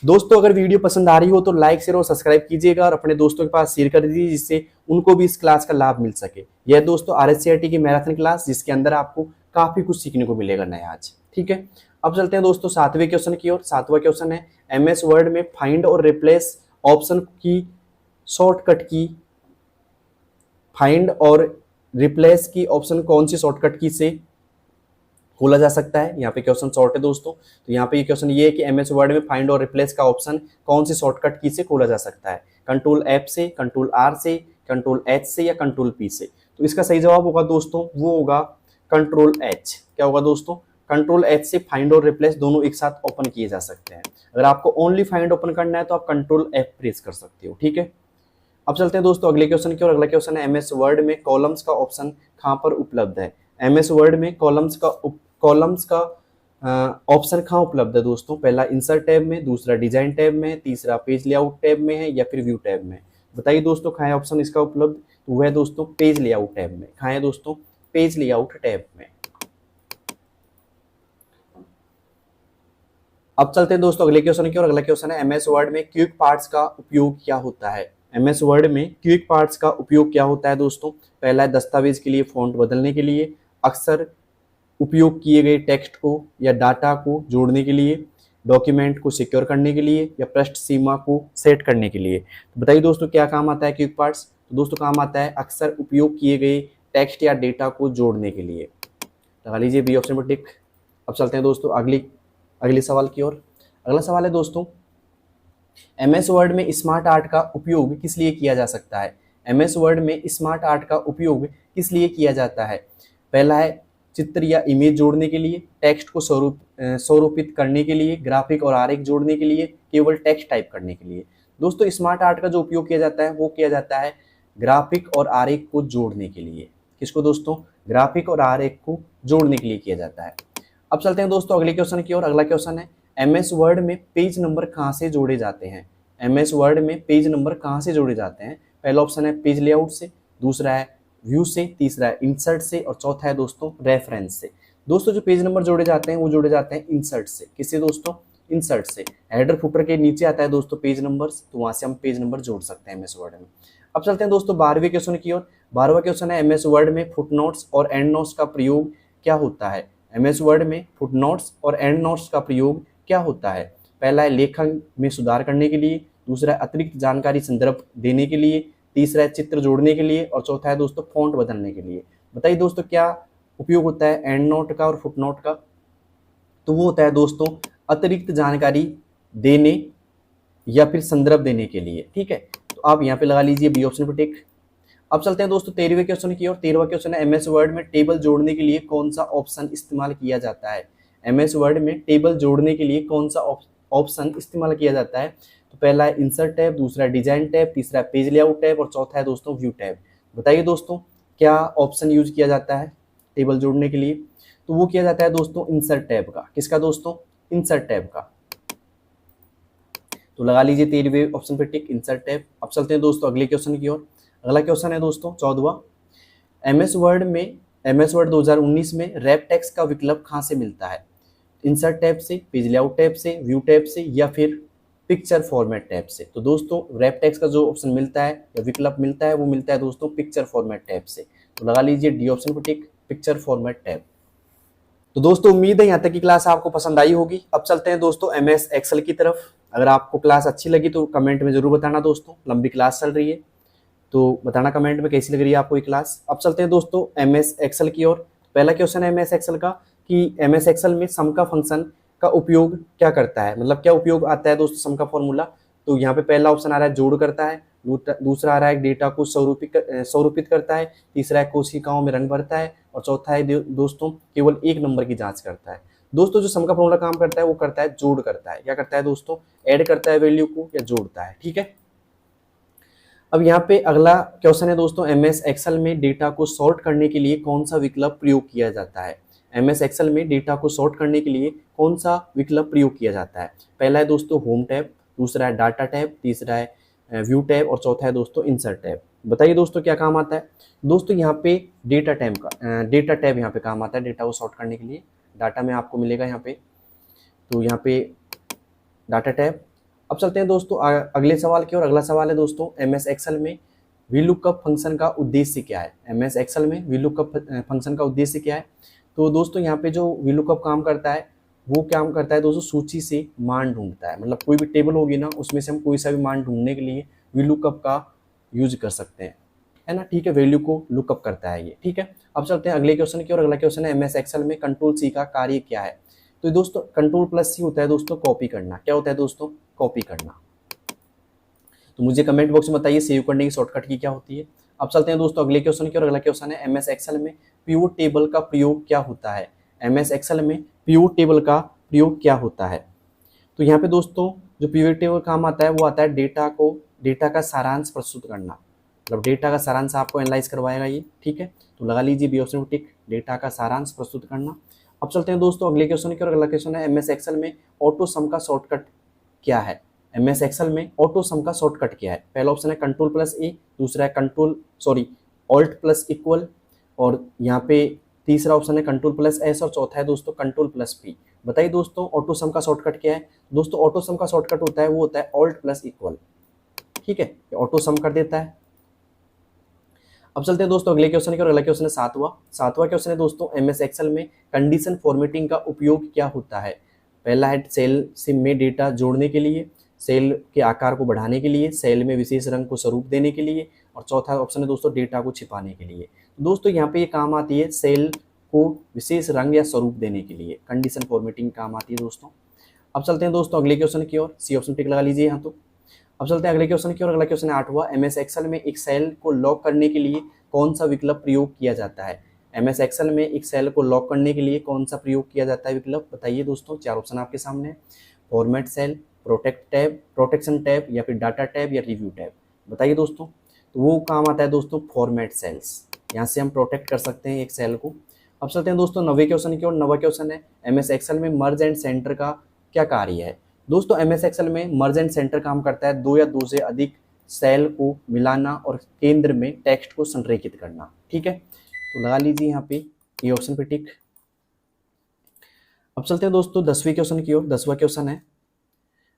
दोस्तों अगर वीडियो पसंद आ रही हो तो लाइक शेयर और सब्सक्राइब कीजिएगा और अपने दोस्तों के पास शेयर कर दीजिए जिससे उनको भी इस क्लास का लाभ मिल सके। यह दोस्तों आरएससीआरटी की मैराथन क्लास जिसके अंदर आपको काफी कुछ सीखने को मिलेगा नया आज। ठीक है, अब चलते हैं दोस्तों 7वें क्वेश्चन की ओर। 7वां क्वेश्चन है एमएस वर्ड में फाइंड और रिप्लेस ऑप्शन की शॉर्टकट की फाइंड और रिप्लेस की ऑप्शन कौन सी शॉर्टकट की से खोला जा सकता है? यहाँ पे क्वेश्चन शॉर्ट है दोस्तों, तो यहाँ पे ये क्वेश्चन ये है कि एमएस वर्ड में फाइंड और रिप्लेस का ऑप्शन कौन सी शॉर्टकट की से खोला जा सकता है? कंट्रोल F से, कंट्रोल R से, कंट्रोल H से या कंट्रोल P से? तो इसका सही जवाब होगा दोस्तों, वो होगा कंट्रोल H। क्या होगा दोस्तों? कंट्रोल H से फाइंड और रिप्लेस दोनों एक साथ ओपन किए जा सकते हैं। अगर आपको ओनली फाइंड ओपन करना है तो आप कंट्रोल F प्रेस कर सकते हो, ठीक है। अब चलते हैं दोस्तों अगले क्वेश्चन की ओर। अगला क्वेश्चन है एमएस वर्ड में कॉलम्स का ऑप्शन कहाँ पर उपलब्ध है? एमएस वर्ड में कॉलम्स का ऑप्शन कहाँ उपलब्ध है दोस्तों? पहला इंसर्ट टैब में, दूसरा डिजाइन टैब में, तीसरा पेज लेआउट टैब में है या फिर व्यू टैब में? बताइए दोस्तों कहाँ है ऑप्शन इसका उपलब्ध? तो वह है दोस्तों पेज लेआउट टैब में। कहाँ है दोस्तों? पेज लेआउट टैब में। अब चलते हैं दोस्तों अगले क्वेश्चन की ओर। अगला क्वेश्चन है एमएस वर्ड में क्विक पार्ट्स का उपयोग क्या होता है? एमएस वर्ड में क्विक पार्ट्स का उपयोग क्या होता है दोस्तों? पहला है दस्तावेज के लिए फॉन्ट बदलने के लिए, अक्सर उपयोग किए गए टेक्स्ट को या डाटा को जोड़ने के लिए, डॉक्यूमेंट को सिक्योर करने के लिए या पृष्ठ सीमा को सेट करने के लिए। तो बताइए दोस्तों क्या काम आता है क्विक पार्ट्स? तो दोस्तों काम आता है अक्सर उपयोग किए गए टेक्स्ट या डेटा को जोड़ने के लिए। लगा लीजिए बी ऑप्शन पर टिक। अब चलते हैं दोस्तों अगले सवाल की ओर। अगला सवाल है दोस्तों एमएस वर्ड में स्मार्ट आर्ट का उपयोग किस लिए किया जा सकता है? एमएस वर्ड में स्मार्ट आर्ट का उपयोग किस लिए किया जाता है? पहला है चित्र या इमेज जोड़ने के लिए, टेक्स्ट को स्वरूपित करने के लिए, ग्राफिक और आरेख जोड़ने के लिए, केवल टेक्स्ट टाइप करने के लिए। दोस्तों स्मार्ट आर्ट का जो उपयोग किया जाता है वो किया जाता है ग्राफिक और आरेख को जोड़ने के लिए। किसको दोस्तों? ग्राफिक और आरेख को जोड़ने के लिए किया जाता है। अब चलते हैं दोस्तों अगले क्वेश्चन की ओर। अगला क्वेश्चन है एमएस वर्ड में पेज नंबर कहाँ से जोड़े जाते हैं? एमएस वर्ड में पेज नंबर कहाँ से जोड़े जाते हैं? पहला ऑप्शन है पेज लेआउट से, दूसरा है व्यू से, तीसरा है इंसर्ट से और चौथा है दोस्तों रेफरेंस से। दोस्तों जो पेज नंबर जोड़े जाते हैं वो जोड़े जाते हैं इंसर्ट से। किससे दोस्तों? इंसर्ट से। हेडर फुटर के नीचे आता है दोस्तों पेज नंबर्स, तो वहां से हम पेज नंबर जोड़ सकते हैं एमएस वर्ड में। अब चलते हैं दोस्तों 12वें क्वेश्चन की ओर। 12वां क्वेश्चन है एमएस वर्ड में फुटनोट्स और एंड नोट्स का प्रयोग क्या होता है? एमएस वर्ड में फुटनोट्स और एंड नोट्स का प्रयोग क्या होता है? पहला है लेखन में सुधार करने के लिए, दूसरा है अतिरिक्त जानकारी संदर्भ देने के लिए, तीसरा है चित्र जोड़ने के लिए और चौथा है दोस्तों फॉन्ट बदलने के लिए। बताइए दोस्तों क्या उपयोग होता है एंड नोट का और फुटनोट का? तो वो होता है दोस्तों अतिरिक्त जानकारी देने या फिर संदर्भ देने के लिए, ठीक है। तो आप यहाँ पे लगा लीजिए बी ऑप्शन पर टिक। अब चलते हैं दोस्तों 13वें क्वेश्चन की ओर। 13वां क्वेश्चन है एमएस वर्ड में टेबल जोड़ने के लिए कौन सा ऑप्शन इस्तेमाल किया जाता है? एमएस वर्ड में टेबल जोड़ने के लिए कौन सा ऑप्शन इस्तेमाल किया जाता है? तो पहला है इंसर्ट टैब, दूसरा है डिजाइन टैब, तीसरा है पेज लेआउट टैब और चौथा है दोस्तों व्यू टैब। बताइए दोस्तों क्या ऑप्शन यूज किया जाता है टेबल जोड़ने के लिए? तो वो किया जाता है दोस्तों इंसर्ट टैब का। किसका दोस्तों? इंसर्ट टैब का। तो लगा लीजिए 13वें ऑप्शन पे टिक, इंसर्ट टैब। अब चलते हैं दोस्तों अगले क्वेश्चन की ओर। अगला क्वेश्चन है दोस्तों 14वां। एमएस वर्ड 2019 में रैप टेक्स्ट का विकल्प कहाँ से मिलता है? इंसर्ट टैब से, पेज लेआउट टैब से, व्यू टैब से या फिर पिक्चर फॉर्मेट टैब से? तो दोस्तों रैप टेक्स्ट का जो ऑप्शन मिलता है या विकल्प मिलता है वो मिलता है दोस्तों पिक्चर फॉर्मेट टैब से। तो लगा लीजिए डी ऑप्शन पर टिक, पिक्चर फॉर्मेट टैब। तो दोस्तों उम्मीद है यहाँ तक की क्लास आपको पसंद आई होगी। अब चलते हैं दोस्तों एमएस एक्सेल की तरफ। अगर आपको क्लास अच्छी लगी तो कमेंट में जरूर बताना दोस्तों। लंबी क्लास चल रही है तो बताना कमेंट में कैसी लग रही है आपको ये क्लास। अब चलते हैं दोस्तों एमएस एक्सेल की ओर। पहला क्वेश्चन है एमएस एक्सेल का कि एमएस एक्सेल में सम का फंक्शन का उपयोग क्या करता है, मतलब क्या उपयोग आता है दोस्तों सम का फॉर्मूला? तो यहाँ पे पहला ऑप्शन आ रहा है जोड़ करता है, दूसरा आ रहा है डेटा को स्वरूपित करता है, तीसरा है कोशिकाओं में रंग भरता है और चौथा है दोस्तों केवल एक नंबर की जांच करता है। दोस्तों जो सम का फॉर्मूला काम करता है वो करता है जोड़ करता है। क्या करता है दोस्तों? ऐड करता है वैल्यू को या जोड़ता है, ठीक है। अब यहाँ पे अगला क्वेश्चन है दोस्तों एमएस एक्सेल में डेटा को सॉर्ट करने के लिए कौन सा विकल्प प्रयोग किया जाता है? एमएस एक्सेल में डेटा को सॉर्ट करने के लिए कौन सा विकल्प प्रयोग किया जाता है? पहला है दोस्तों होम टैब, दूसरा है डाटा टैब, तीसरा है व्यू टैब और चौथा है दोस्तों इंसर्ट टैब। बताइए दोस्तों क्या काम आता है? दोस्तों यहाँ पे डेटा टैब यहाँ पे काम आता है डेटा को सॉर्ट करने के लिए। डाटा में आपको मिलेगा यहाँ पे, तो यहाँ पे डाटा टैब। अब चलते हैं दोस्तों अगले सवाल की ओर। अगला सवाल है दोस्तों एमएस एक्सेल में वीलुकअप फंक्शन का उद्देश्य क्या है? एमएस एक्सेल में वीलुकअप फंक्शन का उद्देश्य क्या है? तो दोस्तों यहाँ पे जो वीलुकअप काम करता है वो काम करता है दोस्तों सूची से मान ढूंढता है। मतलब कोई भी टेबल होगी ना उसमें से हम कोई सा भी मान ढूंढने के लिए वीलुकअप का यूज कर सकते हैं, है ना, ठीक है, वैल्यू को लुकअप करता है ये, ठीक है। अब चलते हैं अगले क्वेश्चन की और अगला क्वेश्चन है एमएस एक्सेल में कंट्रोल सी का कार्य क्या है। तो दोस्तों कंट्रोल प्लस सी होता है दोस्तों कॉपी करना। क्या होता है दोस्तों? कॉपी करना। तो मुझे कमेंट बॉक्स में बताइए सेव करने की शॉर्टकट की क्या होती है। अब चलते हैं दोस्तों अगले क्वेश्चन की और अगला क्वेश्चन है एमएस एक्सेल में पिवोट टेबल का प्रयोग क्या होता है। एमएस एक्सेल में पिवोट टेबल का प्रयोग क्या होता है। तो यहाँ पे दोस्तों जो पिवोट टेबल काम आता है वो आता है डेटा का सारांश प्रस्तुत करना, मतलब डेटा का सारांश आपको एनालाइज करवाएगा ये, ठीक है। तो लगा लीजिए बी ऑप्शन टिक, डेटा का सारांश प्रस्तुत करना। अब चलते हैं दोस्तों अगले क्वेश्चन की और अगला क्वेश्चन है एमएस एक्सेल में ऑटो सम का शॉर्टकट क्या है। एमएस एक्सेल में ऑटो सम का शॉर्टकट क्या है। पहला ऑप्शन है कंट्रोल प्लस ए, दूसरा है ऑल्ट प्लस इक्वल, और यहाँ पे तीसरा ऑप्शन है कंट्रोल प्लस एस, और चौथा है दोस्तों कंट्रोल प्लस पी। बताइए दोस्तों ऑटो सम का शॉर्टकट क्या है। दोस्तों ऑटो सम का शॉर्टकट होता है वो होता है ऑल्ट प्लस इक्वल, ठीक है, ऑटो सम कर देता है। अब चलते हैं दोस्तों अगले क्वेश्चन की और अगला क्वेश्चन है सातवां क्वेश्चन है दोस्तों एमएस एक्सेल में कंडीशन फॉर्मेटिंग का उपयोग क्या होता है। पहला है सेल से में डेटा जोड़ने के लिए, सेल के आकार को बढ़ाने के लिए, सेल में विशेष रंग को स्वरूप देने के लिए, और चौथा ऑप्शन है दोस्तों डेटा को छिपाने के लिए। दोस्तों यहाँ पे ये काम आती है सेल को विशेष रंग या स्वरूप देने के लिए, कंडीशन फॉर्मेटिंग काम आती है दोस्तों। अब चलते हैं दोस्तों अगले क्वेश्चन की ओर, सी ऑप्शन टिक लगा लीजिए यहाँ। तो अब चलते हैं अगले क्वेश्चन की ओर, अगला क्वेश्चन है 8वां एमएस एक्सेल में एक सेल को लॉक करने के लिए कौन सा विकल्प प्रयोग किया जाता है। एमएस एक्सेल में एक सेल को लॉक करने के लिए कौन सा प्रयोग किया जाता है विकल्प, बताइए दोस्तों। चार ऑप्शन आपके सामने है, format cell, protect tab, protection tab, या फिर डाटा टैब, या रिव्यू टैब। बताइए दोस्तों। तो वो काम आता है दोस्तों फॉर्मेट सेल्स, यहाँ से हम प्रोटेक्ट कर सकते हैं एक सेल को। अब चलते हैं दोस्तों 9वें क्वेश्चन की ओर। 9वां क्वेश्चन है एमएस एक्सेल में मर्ज एंड सेंटर का क्या कार्य है। दोस्तों एमएस एक्सेल में मर्ज एंड सेंटर काम करता है दो या दो से अधिक सेल को मिलाना और केंद्र में टेक्स्ट को संरेखित करना, ठीक है। तो लगा लीजिए यहाँ पे ये ऑप्शन पे टिक। अब चलते हैं दोस्तों 10वें क्वेश्चन की ओर। 10वां क्वेश्चन है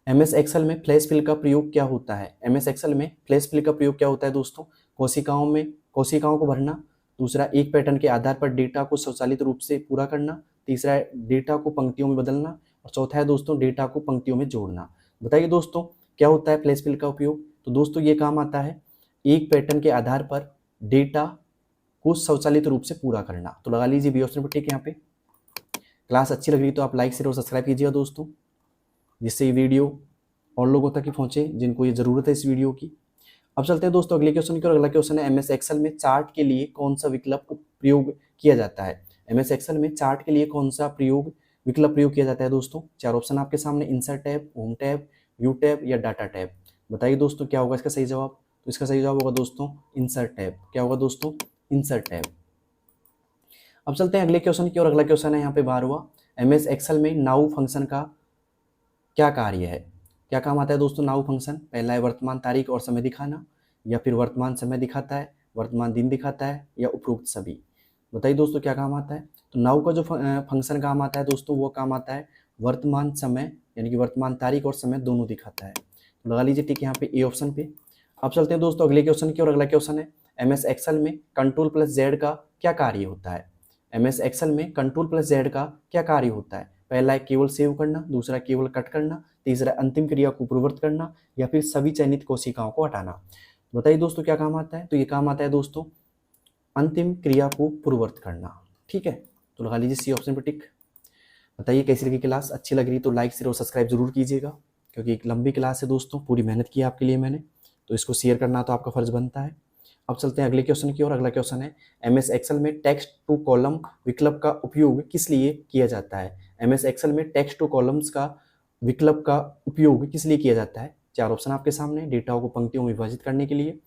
एमएस एक्सेल में फ्लैश फिल का प्रयोग क्या होता है। एमएस एक्सेल में फ्लैश फिल का प्रयोग क्या होता है दोस्तों। कोशिकाओं को भरना, दूसरा एक पैटर्न के आधार पर डेटा को स्वचालित रूप से पूरा करना, तीसरा है डेटा को पंक्तियों में बदलना, और चौथा है दोस्तों डेटा को पंक्तियों में जोड़ना। बताइए दोस्तों क्या होता है फ्लैश फिल का उपयोग। तो दोस्तों ये काम आता है एक पैटर्न के आधार पर डेटा को स्वचालित रूप से पूरा करना। तो लगा लीजिए बी ऑप्शन पर टिक यहाँ पे। क्लास अच्छी लग रही तो आप लाइक शेयर और सब्सक्राइब कीजिएगा दोस्तों, जिससे ये वीडियो और लोगों तक ही पहुंचे जिनको ये ज़रूरत है इस वीडियो की। अब चलते हैं दोस्तों अगले क्वेश्चन की और अगला क्वेश्चन है एमएस एक्सेल में चार्ट के लिए कौन सा विकल्प प्रयोग किया जाता है। एमएस एक्सेल में चार्ट के लिए कौन सा विकल्प प्रयोग किया जाता है दोस्तों। चार ऑप्शन आपके सामने, insert tab, home tab, view tab, या डाटा टैब। बताइए दोस्तों क्या होगा इसका सही जवाब। तो इसका सही जवाब होगा दोस्तों इंसर्ट टैब। क्या होगा दोस्तों? Insert tab. अब चलते हैं अगले क्वेश्चन की और अगला क्वेश्चन है यहाँ पे 12वां एमएस एक्सेल में नाउ फंक्शन का क्या कार्य है। क्या काम आता है दोस्तों नाउ फंक्शन। पहला है वर्तमान तारीख और समय दिखाना, या फिर वर्तमान समय दिखाता है, वर्तमान दिन दिखाता है, या उपरोक्त सभी। बताइए दोस्तों क्या काम आता है। तो नाउ का जो फंक्शन काम आता है दोस्तों वो काम आता है वर्तमान समय यानी कि वर्तमान तारीख और समय दोनों दिखाता है। तो लगा लीजिए ठीक है यहाँ पे ए ऑप्शन पे। अब चलते हैं दोस्तों अगले क्वेश्चन की और अगला क्वेश्चन है एमएस एक्सेल में कंट्रोल प्लस जेड का क्या कार्य होता है। एमएस एक्सेल में कंट्रोल प्लस जेड का क्या कार्य होता है। पहला है केवल सेव करना, दूसरा केवल कट करना, तीसरा अंतिम क्रिया को पूर्ववत करना, या फिर सभी चयनित कोशिकाओं को हटाना। बताइए दोस्तों क्या काम आता है। तो ये काम आता है दोस्तों अंतिम क्रिया को पूर्ववत करना, ठीक है। तो लगा लीजिए सी ऑप्शन पर टिक। बताइए कैसी लगी क्लास। अच्छी लग रही तो लाइक शेयर और सब्सक्राइब जरूर कीजिएगा, क्योंकि एक लंबी क्लास है दोस्तों, पूरी मेहनत की आपके लिए मैंने, तो इसको शेयर करना तो आपका फर्ज बनता है। अब चलते हैं अगले क्वेश्चन की ओर। अगला क्वेश्चन है एमएस एक्सेल में टेक्स्ट टू कॉलम विकल्प का उपयोग किस लिए किया जाता है। एमएस एक्सेल में टेक्स्ट टू कॉलम्स का विकल्प का उपयोग किस लिए किया जाता है। चार ऑप्शन आपके सामने, डेटा को पंक्तियों में विभाजित करने के लिए,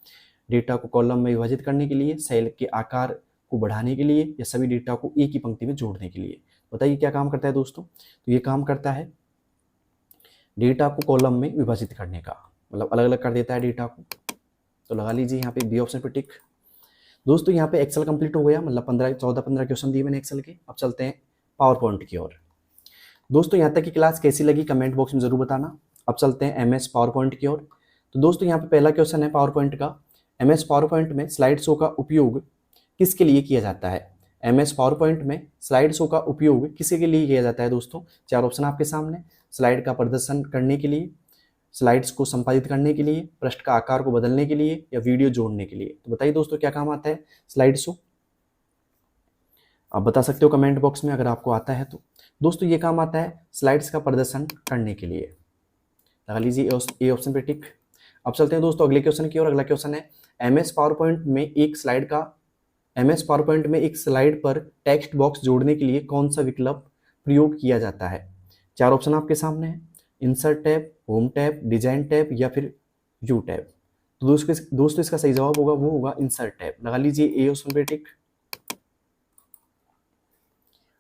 डेटा को कॉलम में विभाजित करने के लिए, सेल के आकार को बढ़ाने के लिए, या सभी डेटा को एक ही पंक्ति में जोड़ने के लिए। बताइए क्या काम करता है दोस्तों। तो ये काम करता है डेटा को कॉलम में विभाजित करने का, मतलब अलग अलग कर देता है डेटा को। तो लगा लीजिए यहाँ पे बी ऑप्शन पे टिक। दोस्तों यहाँ पे एक्सेल कंप्लीट हो गया, मतलब 14-15 क्वेश्चन दिए मैंने एक्सेल के। अब चलते हैं पावर पॉइंट की ओर। दोस्तों यहाँ तक की क्लास कैसी लगी कमेंट बॉक्स में जरूर बताना। अब चलते हैं एमएस पावर पॉइंट की ओर। तो दोस्तों यहाँ पे पहला क्वेश्चन है पावर पॉइंट का, एमएस पावर पॉइंट में स्लाइड शो का उपयोग किसके लिए किया जाता है। एमएस पावर पॉइंट में स्लाइड शो का उपयोग किसी के लिए किया जाता है दोस्तों। चार ऑप्शन आपके सामने, स्लाइड का प्रदर्शन करने के लिए, स्लाइड्स को संपादित करने के लिए, पृष्ठ का आकार को बदलने के लिए या वीडियो जोड़ने के लिए। तो बताइए दोस्तों क्या काम आता है स्लाइड शो? आप बता सकते हो कमेंट बॉक्स में अगर आपको आता है तो। दोस्तों ये काम आता है स्लाइड्स का प्रदर्शन करने के लिए। लगा लीजिए ए ऑप्शन पे टिक। अब चलते हैं दोस्तों अगले क्वेश्चन की ओर। अगला क्वेश्चन है एमएस पावर पॉइंट में एक स्लाइड पर टेक्स्ट बॉक्स जोड़ने के लिए कौन सा विकल्प प्रयोग किया जाता है? 4 ऑप्शन आपके सामने है, insert tab, home tab, design tab या फिर व्यू टैब। तो दोस्तों इसका सही जवाब होगा वो होगा इंसर्ट टैब। लगा लीजिए ए ऑप्शन पे टिक।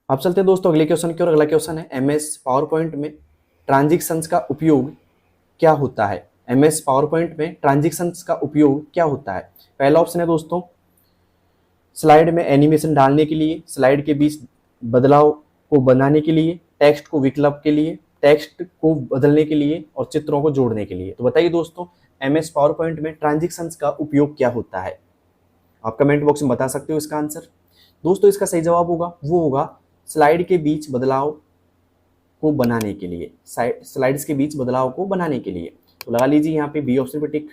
अब चलते हैं दोस्तों अगले क्वेश्चन की ओर। अगला क्वेश्चन है एमएस पावर पॉइंट में ट्रांजिशंस का उपयोग क्या होता है? एमएस पावर पॉइंट में ट्रांजिशंस का उपयोग क्या होता है? पहला ऑप्शन है दोस्तों स्लाइड में एनिमेशन डालने के लिए, स्लाइड के बीच बदलाव को बनाने के लिए, टेक्स्ट को विकल्प के लिए, टेक्स्ट को बदलने के लिए और चित्रों को जोड़ने के लिए। तो बताइए दोस्तों एमएस पावर पॉइंट में ट्रांजिशंस का उपयोग क्या होता है? आप कमेंट बॉक्स में बता सकते हो इसका आंसर। दोस्तों इसका सही जवाब होगा वो होगा स्लाइड के बीच बदलाव को बनाने के लिए, स्लाइड्स के बीच बदलाव को बनाने के लिए। तो लगा लीजिए यहाँ पे बी ऑप्शन पे टिक।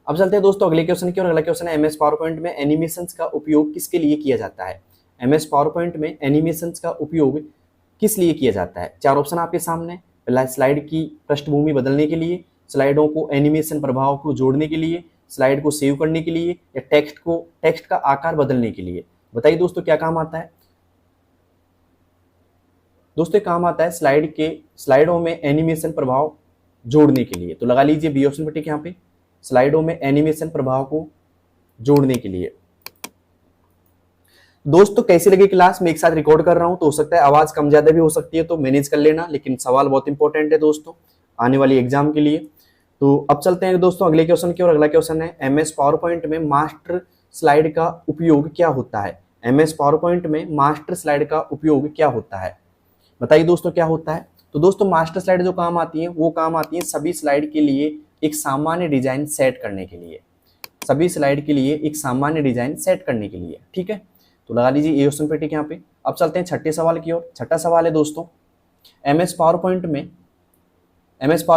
अब चलते हैं दोस्तों अगले क्वेश्चन की ओर। अगला क्वेश्चन है एमएस पावर पॉइंट में एनिमेशंस का उपयोग किसके लिए किया जाता है? एमएस पावर पॉइंट में एनिमेशंस का उपयोग किस लिए किया जाता है? 4 ऑप्शन आपके सामने। पहला स्लाइड की पृष्ठभूमि बदलने के लिए, स्लाइडों को एनिमेशन प्रभाव को जोड़ने के लिए, स्लाइड को सेव करने के लिए या टेक्स्ट का आकार बदलने के लिए। बताइए दोस्तों क्या काम आता है? दोस्तों काम आता है स्लाइडों में एनिमेशन प्रभाव जोड़ने के लिए। तो लगा लीजिए बी ऑप्शन पे टिक यहाँ पे, स्लाइडों में एनिमेशन प्रभाव को जोड़ने के लिए। दोस्तों कैसी लगी क्लास? मैं एक साथ रिकॉर्ड कर रहा हूं तो हो सकता है आवाज कम ज्यादा भी हो सकती है, तो मैनेज कर लेना, लेकिन सवाल बहुत इंपॉर्टेंट है दोस्तों आने वाली एग्जाम के लिए। तो अब चलते हैं दोस्तों अगले क्वेश्चन की ओर। अगला क्वेश्चन है एमएस पावर पॉइंट में मास्टर स्लाइड का उपयोग क्या होता है? एमएस पावर पॉइंट में मास्टर स्लाइड का उपयोग क्या होता है? बताइए दोस्तों क्या होता है? तो दोस्तों मास्टर स्लाइड जो काम आती है वो काम आती है सभी स्लाइड के लिए एक सामान्य डिजाइन सेट करने के लिए, सभी स्लाइड के लिए एक सामान्य डिजाइन सेट करने के लिए। ठीक है, तो लगा लीजिए ए ऑप्शन पे टिक यहाँ पे। अब चलते हैं छठे सवाल की ओर। छठा सवाल है दोस्तों एमएस पावर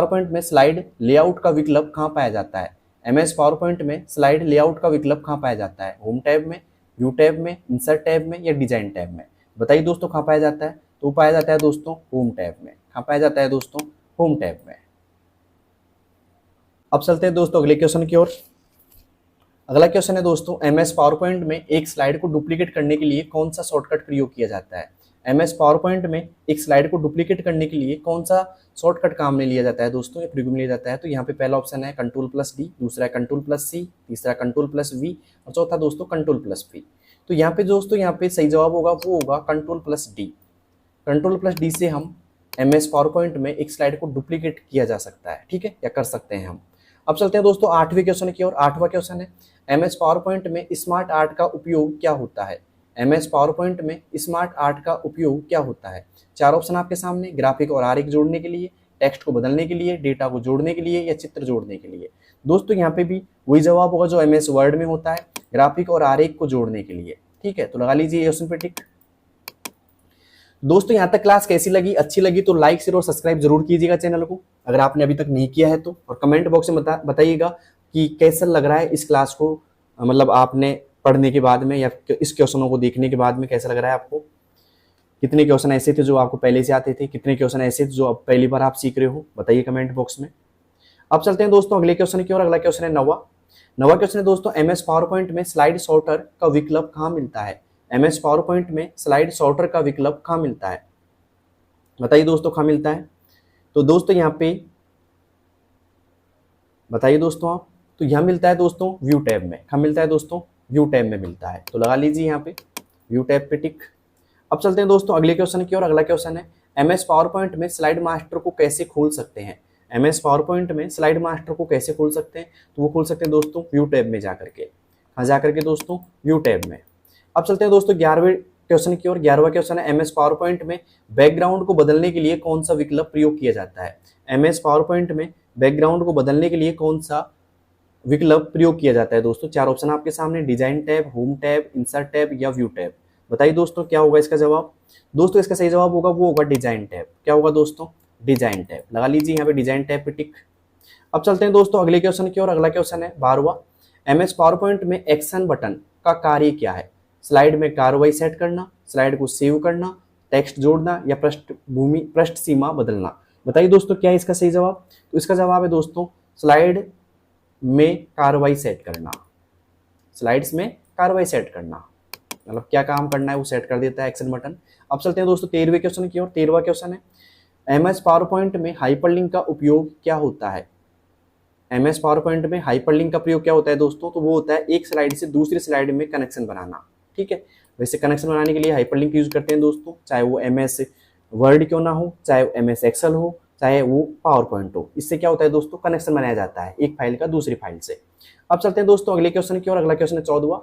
पॉइंट में स्लाइड लेआउट का विकल्प कहाँ पाया जाता है? एमएस पावर पॉइंट में स्लाइड लेआउट का विकल्प कहाँ पाया जाता है? होम टैब में, व्यू टैब में, इंसर्ट टैब में या डिजाइन टैब में? बताइए दोस्तों कहाँ पाया जाता है? तो पाया जाता है दोस्तों होम टैब में। कहाँ पाया जाता है दोस्तों? होम टैब में। अब चलते हैं दोस्तों अगले क्वेश्चन की ओर। अगला क्वेश्चन है दोस्तों एमएस पावर पॉइंट में एक स्लाइड को डुप्लीकेट करने के लिए कौन सा शॉर्टकट प्रयोग किया जाता है? एमएस पावर पॉइंट में एक स्लाइड को डुप्लीकेट करने के लिए कौन सा शॉर्टकट काम में लिया जाता है दोस्तों, प्रयोग में लिया जाता है? तो यहाँ पे पहला ऑप्शन है Ctrl+D, दूसरा है Ctrl+C, तीसरा Ctrl+V और चौथा दोस्तों Ctrl+V। तो यहाँ पे दोस्तों यहाँ पे सही जवाब होगा वो होगा Ctrl+D। Ctrl+D से हम एमएस पावर पॉइंट में एक स्लाइड को डुप्लीकेट किया जा सकता है, ठीक है, या कर सकते हैं हम। अब चलते हैं दोस्तों आठवें क्वेश्चन की ओर। आठवां क्वेश्चन है एमएस पावर पॉइंट में स्मार्ट आर्ट का उपयोग क्या होता है? एमएस पावर पॉइंट में स्मार्ट आर्ट का उपयोग क्या होता है? 4 ऑप्शन आपके सामने, ग्राफिक और आरेख जोड़ने के लिए, टेक्स्ट को बदलने के लिए, डेटा को जोड़ने के लिए या चित्र जोड़ने के लिए। दोस्तों यहाँ पे भी वही जवाब होगा जो एमएस वर्ड में होता है, ग्राफिक और आरेख को जोड़ने के लिए। ठीक है, तो लगा लीजिए ऑप्शन पे टिक। दोस्तों यहाँ तक क्लास कैसी लगी? अच्छी लगी तो लाइक शेयर और सब्सक्राइब जरूर कीजिएगा चैनल को अगर आपने अभी तक नहीं किया है तो, और कमेंट बॉक्स में बताइएगा कि कैसा लग रहा है इस क्लास को, मतलब आपने पढ़ने के बाद में या इस क्वेश्चनों को देखने के बाद में कैसा लग रहा है आपको। कितने क्वेश्चन ऐसे थे जो आपको पहले से आते थे, कितने क्वेश्चन ऐसे थे जो अब पहली बार आप सीख रहे हो, बताइए कमेंट बॉक्स में। अब चलते हैं दोस्तों अगले क्वेश्चन की ओर। अगला क्वेश्चन है नवा क्वेश्चन है दोस्तों एमएस पावर पॉइंट में स्लाइड सॉर्टर का विकल्प कहाँ मिलता है? एमएस पावर पॉइंट में स्लाइड सॉर्टर का विकल्प कहाँ मिलता है? बताइए दोस्तों कहाँ मिलता है? तो दोस्तों यहाँ पे बताइए दोस्तों आप, तो यहाँ मिलता है दोस्तों व्यू टैब में। कहाँ मिलता है दोस्तों? व्यू टैब में मिलता है। तो लगा लीजिए यहाँ पे व्यू टैब पे टिक। अब चलते हैं दोस्तों अगले क्वेश्चन की ओर। अगला क्वेश्चन है एमएस पावर पॉइंट में स्लाइड मास्टर को कैसे खोल सकते हैं? एमएस पावर पॉइंट में स्लाइड मास्टर को कैसे खोल सकते हैं? तो वो खोल सकते हैं दोस्तों व्यू टैब में जाकर के। कहाँ जाकर के दोस्तों? व्यू टैब में। अब चलते हैं दोस्तों 11वें क्वेश्चन की ओर। 11वां क्वेश्चन है एमएस पावर पॉइंट में बैकग्राउंड को बदलने के लिए कौन सा विकल्प प्रयोग किया जाता है? एमएस पावर पॉइंट में बैकग्राउंड को बदलने के लिए कौन सा विकल्प प्रयोग किया जाता है दोस्तों? 4 ऑप्शन आपके सामने, design tab, home tab, insert tab या व्यू टैब। बताइए दोस्तों क्या होगा इसका जवाब? दोस्तों इसका सही जवाब होगा वो होगा डिजाइन टैब। क्या होगा दोस्तों? डिजाइन टैब, लगा लीजिए यहाँ पे डिजाइन टैब पे टिक। अब चलते हैं दोस्तों अगले क्वेश्चन की ओर। अगला क्वेश्चन है 12वां, MS पावर पॉइंट में एक्शन बटन का कार्य क्या है? स्लाइड में कार्रवाई सेट करना, स्लाइड को सेव करना, टेक्स्ट जोड़ना या पृष्ठ सीमा बदलना। बताइए दोस्तों क्या है इसका सही जवाब? तो इसका जवाब है दोस्तों स्लाइड में कार्रवाई सेट करना। स्लाइड्स में कार्रवाई सेट करना मतलब क्या काम करना है वो सेट कर देता है एक्शन बटन। अब चलते हैं दोस्तों 13वें क्वेश्चन की ओर। 13वां क्वेश्चन है MS पावर पॉइंट में हाइपरलिंक का उपयोग क्या होता है? MS पावर पॉइंट में हाइपरलिंक का प्रयोग क्या होता है दोस्तों? तो वो होता है एक स्लाइड से दूसरी स्लाइड में कनेक्शन बनाना। ठीक है, वैसे कनेक्शन बनाने के लिए हाइपरलिंक यूज करते हैं दोस्तों, चाहे वो MS वर्ड क्यों ना हो, चाहे वो MS एक्सेल हो, चाहे वो पावर पॉइंट हो। इससे क्या होता है दोस्तों कनेक्शन बनाया जाता है एक फाइल का दूसरी फाइल से। अब चलते हैं दोस्तों अगले क्वेश्चन की ओर। अगला क्वेश्चन है 14वां,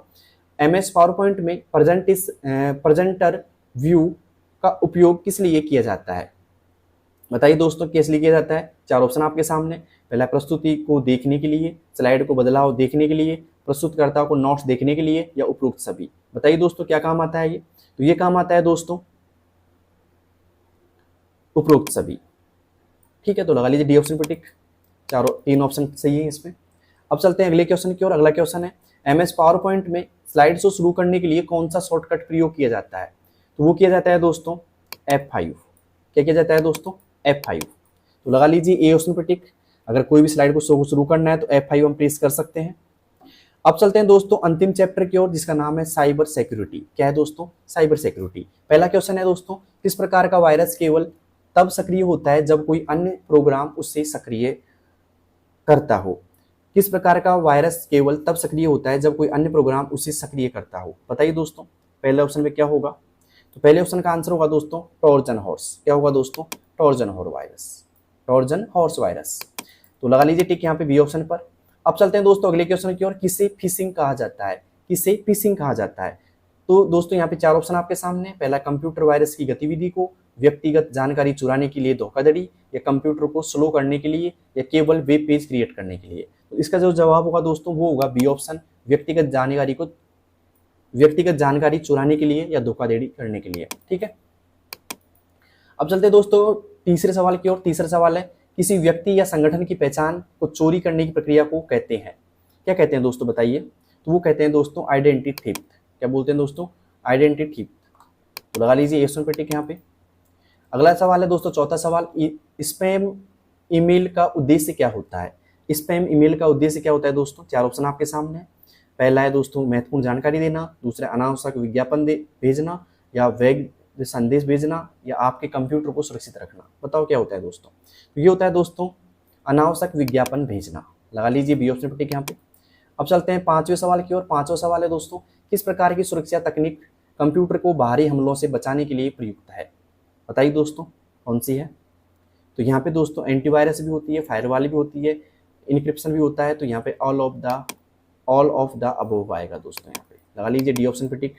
MS पावर पॉइंट में प्रेजेंटर व्यू का उपयोग किस लिए किया जाता है? बताइए दोस्तों किस लिए किया जाता है? चार ऑप्शन आपके सामने। पहला प्रस्तुति को देखने के लिए, स्लाइड को बदलाव देखने के लिए, प्रस्तुतकर्ता को नोट्स देखने के लिए या उपरोक्त सभी। बताइए दोस्तों क्या काम आता है ये? तो ये काम आता है दोस्तों उपरोक्त सभी। ठीक है, तो लगा लीजिए डी ऑप्शन पर टिक। तीन ऑप्शन सही है इसमें। अब चलते हैं अगले क्वेश्चन की ओर। अगला क्वेश्चन है MS पावर पॉइंट में स्लाइड्स को शुरू करने के लिए कौन सा शॉर्टकट प्रयोग किया जाता है? तो वो किया जाता है दोस्तों F5। क्या किया जाता है दोस्तों? F5। तो लगा लीजिए ए ऑप्शन पर टिक। अगर कोई भी स्लाइड को शुरू करना है तो F5 हम प्रेस कर सकते हैं। अब चलते हैं दोस्तों अंतिम चैप्टर की ओर जिसका नाम है साइबर सिक्योरिटी। क्या है दोस्तों? Cyber security. पहला क्वेश्चन है दोस्तों, किस प्रकार का वायरस केवल तब सक्रिय होता है जब कोई अन्य प्रोग्राम उससे सक्रिय करता हो? किस प्रकार का वायरस केवल तब सक्रिय होता है जब कोई अन्य प्रोग्राम उसे सक्रिय करता हो? बताइए दोस्तों पहले ऑप्शन में क्या होगा? तो पहले ऑप्शन का आंसर होगा दोस्तों ट्रोजन हॉर्स। क्या होगा दोस्तों? Trojan horse virus. Trojan horse virus. तो लगा लीजिए टिक यहाँ पे बी ऑप्शन पर। अब चलते हैं दोस्तों अगले क्वेश्चन की ओर। किसे फिशिंग कहा जाता है? किसे फिशिंग कहा जाता है? तो दोस्तों यहाँ पे चार ऑप्शन आपके सामने। पहला कंप्यूटर वायरस की गतिविधि को व्यक्तिगत जानकारी चुराने के लिए धोखाधड़ी, या कंप्यूटर को स्लो करने के लिए, या केवल वेब पेज क्रिएट करने के लिए। तो इसका जो जवाब होगा दोस्तों वो होगा बी ऑप्शन, व्यक्तिगत जानकारी चुराने के लिए या धोखाधड़ी करने के लिए। ठीक है, अब चलते हैं दोस्तों तीसरे सवाल की ओर। तीसरा सवाल है किसी व्यक्ति या संगठन की पहचान को चोरी करने की प्रक्रिया को कहते हैं? क्या कहते हैं दोस्तों बताइए? तो वो कहते हैं दोस्तों आइडेंटिटी थेफ्ट। क्या बोलते हैं दोस्तों? Identity theft. तो लगा लीजिए ऑप्शन पे टिक यहाँ पे। अगला सवाल है दोस्तों चौथा सवाल, स्पैम ईमेल का उद्देश्य क्या होता है? स्पैम ईमेल का उद्देश्य क्या होता है दोस्तों? चार ऑप्शन आपके सामने। पहला है दोस्तों महत्वपूर्ण जानकारी देना, दूसरा अनावश्यक विज्ञापन भेजना, या वैध संदेश भेजना, या आपके कंप्यूटर को सुरक्षित रखना। बताओ क्या होता है दोस्तों? तो ये होता है दोस्तों अनावश्यक विज्ञापन भेजना। लगा लीजिए बी ऑप्शन पर टिक यहाँ पे। अब चलते हैं पांचवें सवाल की ओर। पांचवा सवाल है दोस्तों किस प्रकार की सुरक्षा तकनीक कंप्यूटर को बाहरी हमलों से बचाने के लिए प्रयुक्त है? बताइए दोस्तों कौन सी है? तो यहाँ पे दोस्तों एंटीवायरस भी होती है, फायरवॉल भी होती है, इनक्रिप्शन भी होता है। तो यहाँ पे ऑल ऑफ द अबोव आएगा दोस्तों। यहाँ पे लगा लीजिए डी ऑप्शन पे टिक।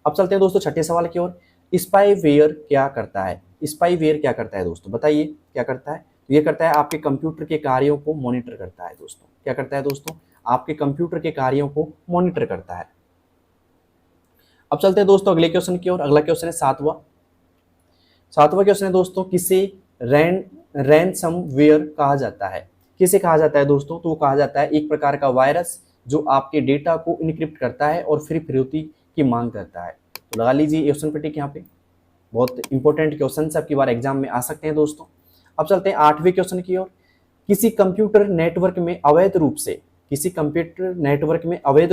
अब चलते हैं दोस्तों छठे सवाल की ओर। स्पाईवेयर क्या करता है? स्पाईवेयर क्या करता है दोस्तों? बताइए क्या करता है? तो ये करता है आपके कंप्यूटर के कार्यों को मॉनिटर करता है दोस्तों। क्या करता है दोस्तों? आपके कंप्यूटर के कार्यों को मॉनिटर करता है। अब चलते हैं दोस्तों अगले क्वेश्चन की ओर। अगला क्वेश्चन है सातवां क्वेश्चन है दोस्तों किसे रैनसमवेयर कहा जाता है? किसे कहा जाता है दोस्तों? तो वो कहा जाता है एक प्रकार का वायरस जो आपके डेटा को इनक्रिप्ट करता है और फिर फिरौती की मांग करता है। तो लगा लीजिए ऑप्शन पे टिक यहाँ पे। बहुत इंपॉर्टेंट क्वेश्चन से आपकी बार एग्जाम में आ सकते हैं दोस्तों। अब चलते हैं आठवें क्वेश्चन की ओर। किसी कंप्यूटर नेटवर्क में अवैध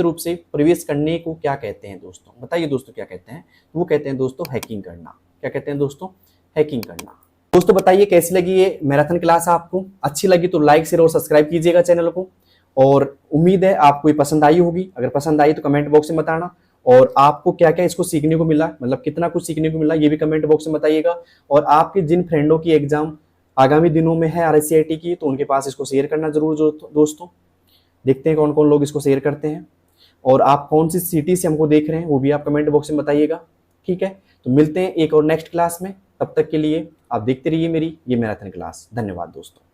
रूप से प्रवेश करने को क्या कहते हैं दोस्तों? बताइए दोस्तों क्या कहते हैं? वो कहते हैं दोस्तों हैकिंग करना। क्या कहते हैं दोस्तों? हैकिंग करना। दोस्तों बताइए कैसी लगी ये मैराथन क्लास आपको? अच्छी लगी तो लाइक शेयर और सब्सक्राइब कीजिएगा चैनल को, और उम्मीद है आपको ये पसंद आई होगी। अगर पसंद आई तो कमेंट बॉक्स में बताना, और आपको क्या क्या इसको सीखने को मिला, मतलब कितना कुछ सीखने को मिला ये भी कमेंट बॉक्स में बताइएगा। और आपके जिन फ्रेंडों की एग्जाम आगामी दिनों में है RSCIT की, तो उनके पास इसको शेयर करना जरूर दोस्तों। देखते हैं कौन कौन लोग इसको शेयर करते हैं, और आप कौन सी सिटी से हमको देख रहे हैं वो भी आप कमेंट बॉक्स में बताइएगा। ठीक है, तो मिलते हैं एक और नेक्स्ट क्लास में। तब तक के लिए आप देखते रहिए मेरी ये मैराथन क्लास। धन्यवाद दोस्तों।